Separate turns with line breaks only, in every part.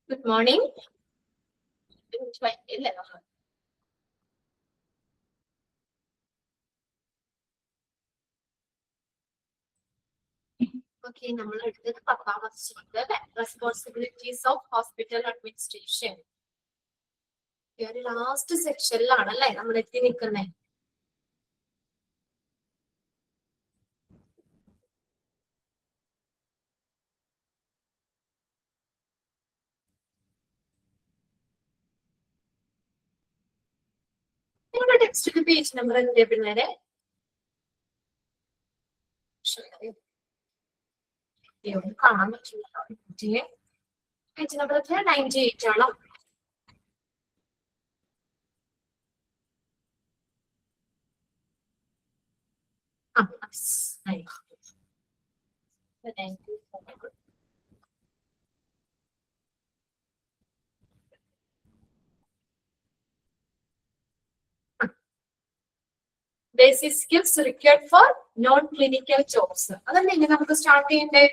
Good morning. Okay, നമ്മൾ എടുത്തത് 10ാമത്തെ chapter അല്ലേ, റെസ്പോൺസിബിലിറ്റീസ് ഓഫ് ഹോസ്പിറ്റൽ അഡ്മിനിസ്ട്രേഷൻ. ഒരു ലാസ്റ്റ് സെക്ഷനിലാണല്ലേ നമ്മൾ എത്തി നിൽക്കുന്നത്. നിങ്ങളുടെ ടെക്സ്റ്റിന്റെ പേജ് നമ്പർ എന്താ പിള്ളേരെ? കാണാൻ പറ്റില്ല. പേജ് നമ്പർ 98 ആണോ? Basic skills required for non clinical jobs. അതല്ലേ ഇനി നമുക്ക് സ്റ്റാർട്ട് ചെയ്യണ്ടേ?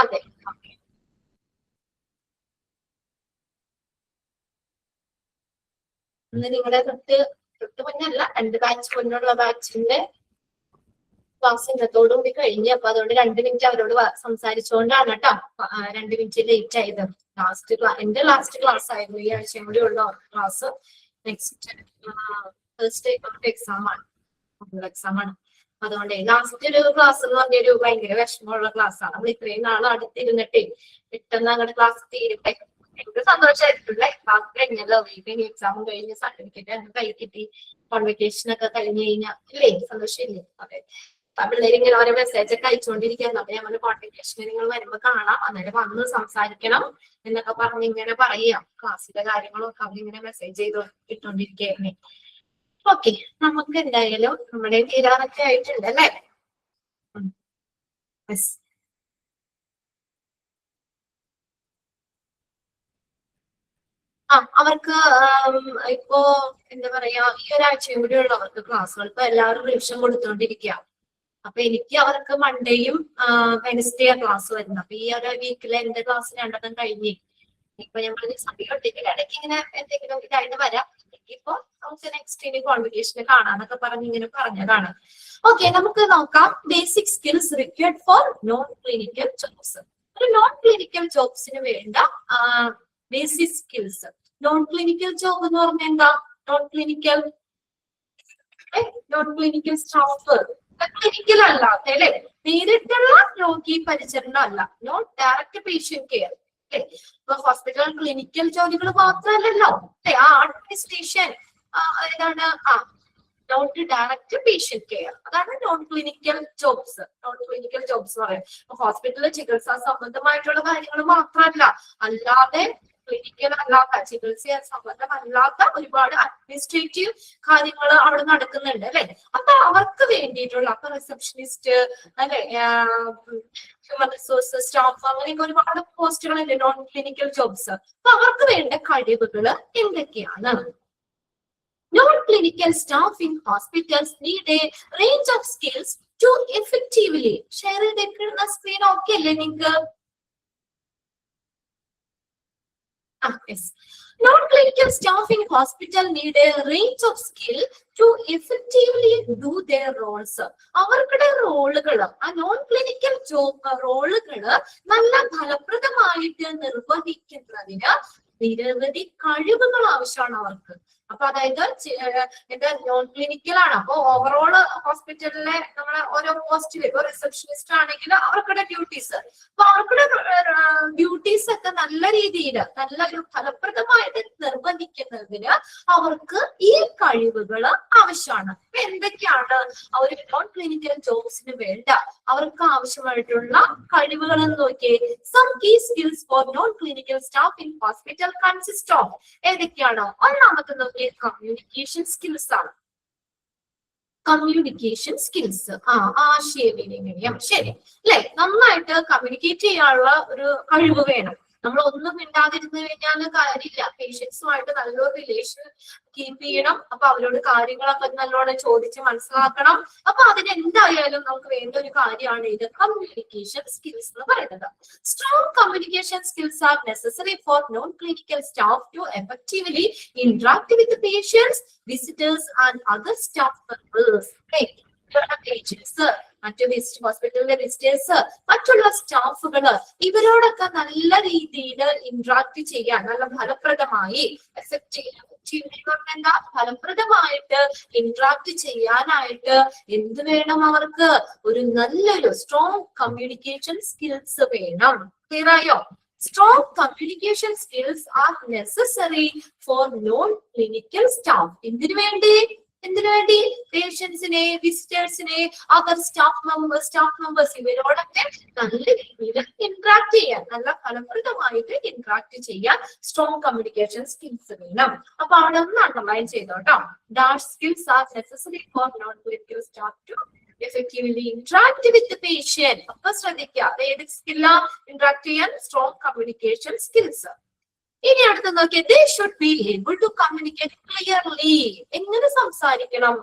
അതെ, ഇന്ന് നിങ്ങളുടെ തൊട്ട് മുന്നല്ല, 2 ബാച്ച് മുന്നുള്ള ബാച്ചിന്റെ ക്ലാസ് ഇന്നത്തോടു കൂടി കഴിഞ്ഞ്. അപ്പൊ അതുകൊണ്ട് 2 മിനിറ്റ് അവരോട് സംസാരിച്ചുകൊണ്ടാണ് കേട്ടോ 2 മിനിറ്റ് ലേറ്റ് ആയത്. എന്റെ ലാസ്റ്റ് ക്ലാസ് ആയിരുന്നു. ഈ ആഴ്ചയും കൂടി ഉള്ള ക്ലാസ്. നെക്സ്റ്റ് തേഴ്സ്ഡേ എക്സാം ആണ്, അതുകൊണ്ട് ലാസ്റ്റ് ഒരു ക്ലാസ് എന്ന് പറഞ്ഞൊരു ഭയങ്കര വിഷമമുള്ള ക്ലാസ് ആണ്. നമ്മൾ ഇത്രയും നാൾ അടുത്തിരുന്നിട്ടേ പെട്ടെന്ന് അങ്ങോട്ട് ക്ലാസ് തീരട്ടെ. എനിക്ക് സന്തോഷമായിട്ടുള്ള ക്ലാസ് കഴിഞ്ഞല്ലോ. വീട്ടിൽ എക്സാമും കഴിഞ്ഞ് സർട്ടിഫിക്കറ്റ് കൈ കിട്ടി, കോൺവെക്കേഷൻ ഒക്കെ കഴിഞ്ഞ് കഴിഞ്ഞാൽ ഇല്ലേ സന്തോഷമില്ലേ? അതെ, പിള്ളേർ ഇങ്ങനെ ഓരോ മെസ്സേജ് ഒക്കെ അയച്ചുകൊണ്ടിരിക്കുകയാണ്. അപ്പൊ ഞാൻ കോൺവെക്കേഷന് നിങ്ങൾ വരുമ്പോ കാണാം, അന്നേരം വന്ന് സംസാരിക്കണം എന്നൊക്കെ പറഞ്ഞ് ഇങ്ങനെ പറയാം. ക്ലാസ്സിലെ കാര്യങ്ങളൊക്കെ അവരിങ്ങനെ മെസ്സേജ് ചെയ്ത് ഇട്ടോണ്ടിരിക്കുകയായിരുന്നേ. ഓക്കെ, നമുക്ക് എന്തായാലും നമ്മുടെ തീരാനൊക്കെ ആയിട്ടുണ്ട് അല്ലേ? അവർക്ക് ഇപ്പോ എന്താ പറയാ, ഈ ഒരാഴ്ചയും കൂടി ഉള്ളവർക്ക് ക്ലാസ്സുകൾ ഇപ്പൊ എല്ലാവരും റിവിഷൻ കൊടുത്തോണ്ടിരിക്കുക. അപ്പൊ എനിക്ക് അവർക്ക് മൺഡേയും വെനസ്ഡേ ക്ലാസ് വരുന്നത്. അപ്പൊ ഈ ഒരു വീക്കിലെ എന്റെ ക്ലാസ് 2 കഴിഞ്ഞ് ഇപ്പൊ ഞങ്ങൾ സമയം ഒട്ടിക്കില്ല. ഇടയ്ക്ക് ഇങ്ങനെ എന്തെങ്കിലും ഇതായിട്ട് വരാം. ഇപ്പൊ നമുക്ക് നെക്സ്റ്റ് കോൺവെക്കേഷന് കാണാന്നൊക്കെ പറഞ്ഞ് ഇങ്ങനെ പറഞ്ഞതാണ്. ഓക്കെ, നമുക്ക് നോക്കാം. Basic skills required for non clinical jobs. ഒരു നോൺ ക്ലിനിക്കൽ ജോബ്സിന് വേണ്ട basic skills. Non clinical job എന്ന് പറഞ്ഞാൽ എന്താ? നോൺ ക്ലിനിക്കൽ സ്റ്റാഫ്, ക്ലിനിക്കൽ അല്ലാത്ത അല്ലെ, നേരിട്ടുള്ള രോഗി പരിചരണം അല്ല, നോട്ട് ഡയറക്റ്റ് പേഷ്യന്റ് കെയർ. ഇപ്പൊ ഹോസ്പിറ്റൽ ക്ലിനിക്കൽ ജോലികൾ മാത്രമല്ലല്ലോ, ആ അഡ്മിനിസ്ട്രേഷൻ ഏതാണ്, നോട്ട് ഡയറക്റ്റ് പേഷ്യന്റ് കെയർ, അതാണ് non clinical jobs. Non clinical jobs പറയാം ഹോസ്പിറ്റലിൽ ചികിത്സാ സംബന്ധമായിട്ടുള്ള കാര്യങ്ങൾ മാത്രമല്ല, അല്ലാതെ ക്ലിനിക്കൽ അല്ലാത്ത ചികിത്സ സംബന്ധമല്ലാത്ത ഒരുപാട് അഡ്മിനിസ്ട്രേറ്റീവ് കാര്യങ്ങൾ അവിടെ നടക്കുന്നുണ്ട് അല്ലെ. അപ്പൊ അവർക്ക് വേണ്ടിയിട്ടുള്ള, അപ്പൊ റിസപ്ഷനിസ്റ്റ് അല്ലെ, ഹ്യൂമൻ റിസോഴ്സ് സ്റ്റാഫ്, അങ്ങനെയൊക്കെ ഒരുപാട് പോസ്റ്റുകളല്ലേ നോൺ ക്ലിനിക്കൽ ജോബ്സ്. അപ്പൊ അവർക്ക് വേണ്ട കഴിവുകൾ എന്തൊക്കെയാണ്? Non-clinical staff in hospitals need a range of skills to effectively share the screen. Okay, നിങ്ങൾക്ക് yes. Non-clinical staff in hospital need a range of skill to effectively do their roles. അവർക്കുടെ റോളുകൾ, ആ non clinical job റോളുകൾ നല്ല ഫലപ്രദമായിട്ട് നിർവഹിക്കുന്നതിന് നിരവധി കഴിവുകൾ ആവശ്യമാണ് അവർക്ക്. അപ്പൊ അതായത് എന്താ, നോൺ ക്ലിനിക്കൽ ആണ്. അപ്പൊ ഓവറോൾ ഹോസ്പിറ്റലിലെ നമ്മളെ ഓരോ പോസ്റ്റിൽ ഇപ്പൊ റിസപ്ഷനിസ്റ്റ് ആണെങ്കിൽ അവർക്കുടെ ഡ്യൂട്ടീസ്, അപ്പൊ അവർക്കുടെ ഡ്യൂട്ടീസ് ഒക്കെ നല്ല രീതിയിൽ നല്ലൊരു ഫലപ്രദമായിട്ട് നിർവഹിക്കുന്നതിന് അവർക്ക് ഈ കഴിവുകൾ ആവശ്യമാണ്. അപ്പൊ എന്തൊക്കെയാണ് ഒരു നോൺ ക്ലിനിക്കൽ ജോബ്സിന് വേണ്ട അവർക്ക് ആവശ്യമായിട്ടുള്ള കഴിവുകൾ എന്ന് നോക്കിയേ. Some key skills for non clinical staff in hospital consist of. ഏതൊക്കെയാണ്? ഒന്നാമത്തെ നോക്കിയേ, കമ്മ്യൂണിക്കേഷൻ സ്കിൽസ് ആണ്. കമ്മ്യൂണിക്കേഷൻ സ്കിൽസ്, ആശയവിനിമയം. ശരി അല്ലെ, നന്നായിട്ട് കമ്മ്യൂണിക്കേറ്റ് ചെയ്യാനുള്ള ഒരു കഴിവ് വേണം. നമ്മൾ ഒന്നും മിണ്ടാതിരുന്നു കഴിഞ്ഞാൽ കാര്യമില്ല. പേഷ്യൻസുമായിട്ട് നല്ലൊരു റിലേഷൻ കീപ്പ് ചെയ്യണം. അപ്പൊ അവരോട് കാര്യങ്ങളൊക്കെ നല്ലോണം ചോദിച്ച് മനസ്സിലാക്കണം. അപ്പൊ അതിനെന്തായാലും നമുക്ക് വേണ്ട ഒരു കാര്യമാണ് ഇത് കമ്മ്യൂണിക്കേഷൻ സ്കിൽസ് എന്ന് പറയുന്നത്. Strong communication skills are necessary for non clinical staff to effectively interact with the patients, visitors and other staff members. Patients, മറ്റു ഹോസ്പിറ്റലിലെ വിസിറ്റേഴ്സ്, മറ്റുള്ള സ്റ്റാഫുകള് ഇവരോടൊക്കെ നല്ല രീതിയിൽ ഇന്ററാക്ട് ചെയ്യാൻ, നല്ല ഫലപ്രദമായി എന്താ ഫലപ്രദമായിട്ട് ഇന്ററാക്ട് ചെയ്യാനായിട്ട് എന്ത് വേണം? അവർക്ക് ഒരു നല്ലൊരു സ്ട്രോങ് കമ്മ്യൂണിക്കേഷൻ സ്കിൽസ് വേണം. ക്ലിയർ ആയോ? Strong communication skills are necessary for non-clinical staff. എന്തിനു വേണ്ടി? പേഷ്യൻസിനെ, വിസിറ്റേഴ്സിനെ, അതർ സ്റ്റാഫ് മെമ്പേഴ്സ് ഇവരോടൊക്കെ നല്ല രീതിയിൽ ഇന്ററാക്ട് ചെയ്യാൻ, നല്ല ഫലപ്രദമായിട്ട് ഇന്ററാക്ട് ചെയ്യാൻ സ്ട്രോങ് കമ്മ്യൂണിക്കേഷൻ സ്കിൽസ് വേണം. അപ്പൊ അവിടെ ഒന്ന് underline ചെയ്തോട്ടോ. That skills are necessary for non-clinical staff to effectively interact with the patient. അപ്പൊ ശ്രദ്ധിക്കുക, ഏത് സ്കില്ലാ ഇന്ററാക്ട് ചെയ്യാൻ? Strong communication skills. ഇനി അടുത്ത് നോക്കിയാൽ they should be able to communicate clearly. എങ്ങനെ സംസാരിക്കണം?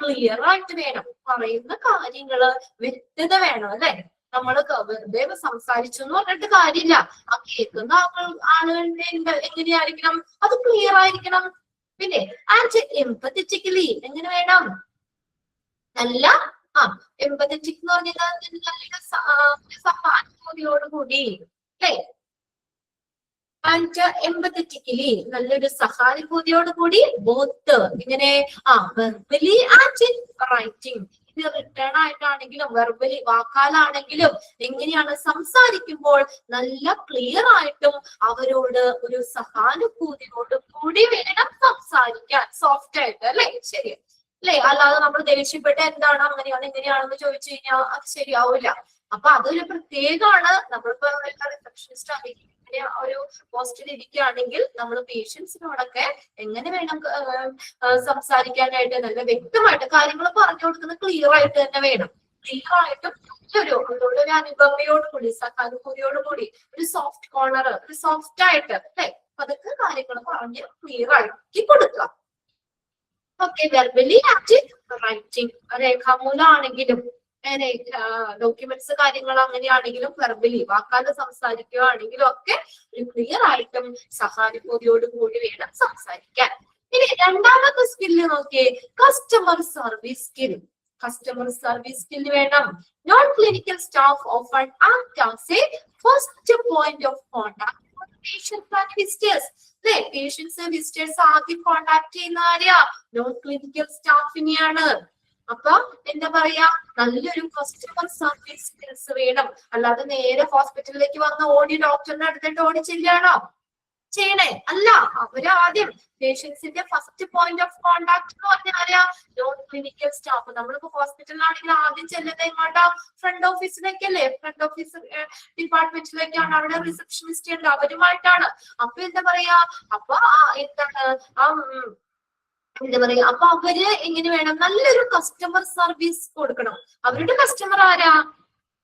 ക്ലിയർ ആയിട്ട് വേണം. പറയുന്ന കാര്യങ്ങള് വ്യക്തത വേണം, അല്ലെ? നമ്മള് വെറുതെ സംസാരിച്ചു എന്ന് പറഞ്ഞിട്ട് കാര്യമില്ല. ആ കേൾക്കുന്ന ആളുകളുടെ എങ്ങനെയായിരിക്കണം? അത് ക്ലിയർ ആയിരിക്കണം. പിന്നെ ആൻഡ് എംപത്തറ്റിക്കലി എങ്ങനെ വേണം? നല്ല എംപത്തറ്റിക് എന്ന് പറഞ്ഞാൽ സഹാനുഭൂതിയോടുകൂടി, അല്ലേ? ആൻഡ് എംപത്തറ്റിക്കലി നല്ലൊരു സഹാനുഭൂതിയോടുകൂടി ബോത്ത് ഇങ്ങനെ വെർബലി ആൻഡ് ഇൻ റൈറ്റിംഗ്. ഇത് റിട്ടേൺ ആയിട്ടാണെങ്കിലും വെർബലി വാക്കാലാണെങ്കിലും എങ്ങനെയാണ് സംസാരിക്കുമ്പോൾ നല്ല ക്ലിയർ ആയിട്ടും അവരോട് ഒരു സഹാനുഭൂതിയോട് കൂടി വേണം സംസാരിക്കാൻ, സോഫ്റ്റ് ആയിട്ട്, അല്ലെ? ശരി അല്ലെ? അല്ലാതെ നമ്മൾ ദേഷ്യപ്പെട്ട് എന്താണ് അങ്ങനെയാണ് ഇങ്ങനെയാണെന്ന് ചോദിച്ചു കഴിഞ്ഞാൽ അത് ശരിയാവില്ല. അപ്പൊ അതൊരു പ്രത്യേകമാണ്. നമ്മളിപ്പോ റിസപ്ഷനിസ്റ്റ് അല്ലെങ്കിൽ ഒരു പോസ്റ്റിൽ ഇരിക്കുകയാണെങ്കിൽ നമ്മൾ പേഷ്യൻസിനോടൊക്കെ എങ്ങനെ വേണം സംസാരിക്കാനായിട്ട്? നല്ല വ്യക്തമായിട്ട് കാര്യങ്ങൾ പറഞ്ഞു കൊടുക്കുന്നത് ക്ലിയർ ആയിട്ട് തന്നെ വേണം. ക്ലിയർ ആയിട്ടും അവരോട് ഒരു അനുഭവയോടുകൂടി, സഹാനുഭൂതിയോടുകൂടി, ഒരു സോഫ്റ്റ് കോർണർ, ഒരു സോഫ്റ്റ് ആയിട്ട്, അല്ലെ? അതൊക്കെ കാര്യങ്ങൾ പറഞ്ഞ് ക്ലിയർ ആക്കി കൊടുക്കുക. ഓക്കെ, വെർബലി ആൻഡ് റൈറ്റിംഗ്, രേഖാമൂലമാണെങ്കിലും ഡോക്യുമെന്റ്സ് കാര്യങ്ങൾ അങ്ങനെയാണെങ്കിലും വെർബലി വാക്കാല് സംസാരിക്കുകയാണെങ്കിലും ഒക്കെ ഒരു ക്ലിയർ ആയിട്ടും സഹാനുഭൂതിയോട് കൂടി വേണം സംസാരിക്കാൻ. ഇനി രണ്ടാമത്തെ സ്കില്ല് നോക്കിയേ, customer service skill. Customer service skill വേണം. Non clinical staff often act as a first point of contact patients and visitors. അല്ലെ? പേഷ്യൻസ്, വിസിറ്റേഴ്സ് ആദ്യം കോൺടാക്ട് ചെയ്യുന്ന ആരെയാ? നോൺ ക്ലിനിക്കൽ സ്റ്റാഫിനെയാണ്. അപ്പൊ എന്താ പറയാ? നല്ലൊരു കസ്റ്റമർ സർവീസ് സ്കിൽസ് വേണം. അല്ലാതെ നേരെ ഹോസ്പിറ്റലിലേക്ക് വന്ന ഓടി ഡോക്ടറിന്റെ അടുത്തിട്ട് ഓടി ചെല്ലുകയാണോ ചെയ്യണേ? അല്ല, അവര് ആദ്യം പേഷ്യൻസിന്റെ ഫസ്റ്റ് പോയിന്റ് ഓഫ് കോൺടാക്ട് എന്ന് പറഞ്ഞാൽ ആരാ? Non clinical staff. നമ്മളിപ്പോ ഹോസ്പിറ്റലിലാണെങ്കിൽ ആദ്യം ചെല്ലുന്നത് എങ്ങോട്ടാ? ഫ്രണ്ട് ഓഫീസിലേക്കല്ലേ? ഫ്രണ്ട് ഓഫീസ് ഡിപ്പാർട്ട്മെന്റിലേക്കാണ്. അവിടെ റിസപ്ഷനിസ്റ്റ് ഉണ്ട്, അവരുമായിട്ടാണ്. അപ്പൊ എന്താ പറയാ? അപ്പൊ എന്താണ് എന്താ പറയാ? അപ്പൊ അവര് എങ്ങനെ വേണം? നല്ലൊരു കസ്റ്റമർ സർവീസ് കൊടുക്കണം. അവരുടെ കസ്റ്റമർ ആരാ?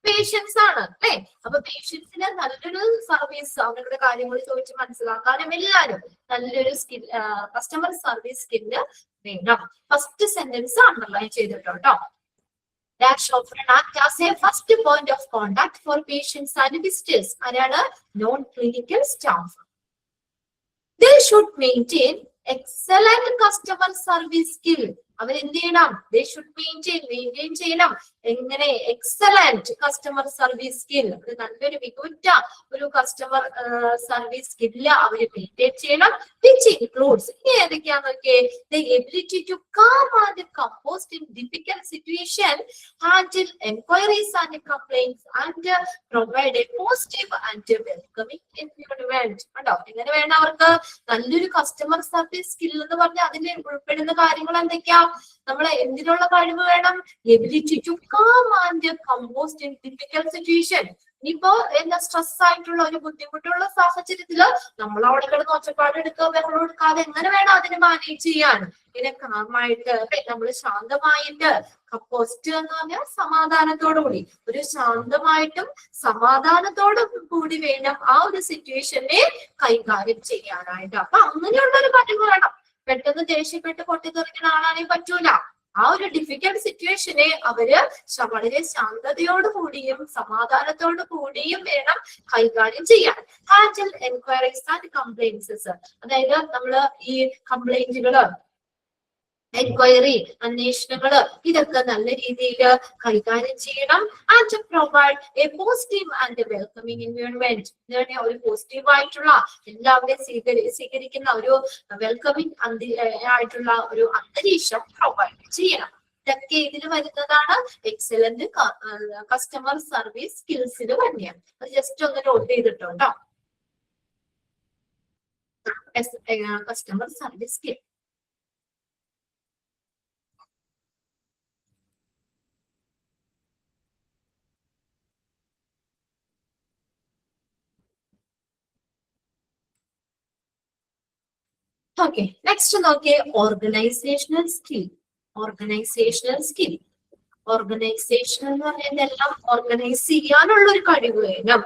പേഷ്യൻസ് ആണ്, അല്ലെ? അപ്പൊ പേഷ്യൻസിന് നല്ലൊരു സർവീസ്, അവരുടെ കാര്യങ്ങൾ ചോദിച്ച് മനസ്സിലാക്കാനും എല്ലാരും നല്ലൊരു സ്കിൽ, കസ്റ്റമർ സർവീസ് സ്കില്ല് വേണം. ഫസ്റ്റ് സെന്റൻസ് അണ്ടർലൈൻ ചെയ്തിട്ടോ. Dash often act as a first point of contact for patients and visitors. ആരാണ്? Non clinical staff. They should maintain excellent customer service skill. അവരെന്ത് ചെയ്യണം? They should maintain ചെയ്യണം. എങ്ങനെ? Excellent customer service skill. നല്ലൊരു മികവുറ്റ ഒരു customer service skill അവര് maintain ചെയ്യണം. വിച്ച് ഇൻക്ലൂഡ്സ്, ഇനി ഏതൊക്കെയാന്ന് നോക്കിയേ, the ability to calm and compose in difficult situation, handle enquiries and complaints, and provide a positive and welcoming environment. കണ്ടോ? എങ്ങനെ വേണം അവർക്ക്? നല്ലൊരു കസ്റ്റമർ സർവീസ് സ്കിൽ എന്ന് പറഞ്ഞാൽ അതിൽ ഉൾപ്പെടുന്ന കാര്യങ്ങൾ എന്തൊക്കെയാ? നമ്മളെ എന്തിനുള്ള കഴിവ് വേണം? Ability to calm and compose in difficult situation. ഇനിയിപ്പോ എന്താ സ്ട്രെസ് ആയിട്ടുള്ള ഒരു ബുദ്ധിമുട്ടുള്ള സാഹചര്യത്തില് നമ്മൾ അവിടെ കിടന്ന് ഒച്ചപ്പാട് എടുക്കുക, ബഹളം എടുക്കാതെ എങ്ങനെ വേണം അതിനെ മാനേജ് ചെയ്യാൻ? ഇങ്ങനെ കാമായിട്ട് നമ്മൾ ശാന്തമായിട്ട്, കമ്പോസ്റ്റ് എന്ന് പറഞ്ഞാൽ സമാധാനത്തോടു കൂടി, ഒരു ശാന്തമായിട്ടും സമാധാനത്തോടു കൂടി വേണം ആ ഒരു സിറ്റുവേഷനെ കൈകാര്യം ചെയ്യാനായിട്ട്. അപ്പൊ അങ്ങനെയുള്ള ഒരു കഴിവ് വേണം. പെട്ടെന്ന് ദേഷ്യപ്പെട്ട് പൊട്ടിത്തെറിക്കുന്ന ആളാണെങ്കിൽ പറ്റൂല. ആ ഒരു ഡിഫിക്കൽട്ട് സിറ്റുവേഷനെ അവര് വളരെ ശാന്തതയോട് കൂടിയും സമാധാനത്തോടു കൂടിയും വേണം കൈകാര്യം ചെയ്യാൻ. ഹാൻഡിൽ എൻക്വയറീസ് ആൻഡ് കംപ്ലൈൻസസ്, അതായത് നമ്മള് ഈ കംപ്ലൈന്റുകള്, എൻക്വയറി, അന്വേഷണങ്ങള് ഇതൊക്കെ നല്ല രീതിയിൽ കൈകാര്യം ചെയ്യണം. And provide A positive and welcoming environment, ഒരു പോസിറ്റീവ് ആയിട്ടുള്ള എല്ലാവരെയും സ്വീകരിക്കുന്ന ഒരു വെൽക്കമിങ് ആയിട്ടുള്ള ഒരു അന്തരീക്ഷം പ്രൊവൈഡ് ചെയ്യണം. ഇതൊക്കെ ഇതിൽ വരുന്നതാണ് എക്സലന്റ് കസ്റ്റമർ സർവീസ് സ്കിൽസിൽ തന്നെയാണ്. അത് ജസ്റ്റ് ഒന്ന് നോട്ട് ചെയ്തിട്ടുണ്ടോ? Customer service skill. Okay, next നോക്കിയേ organisational skill. Organisational skill, organisation എന്ന് പറഞ്ഞാൽ എല്ലാം ഓർഗനൈസ് ചെയ്യാനുള്ള ഒരു കഴിവ് വേണം,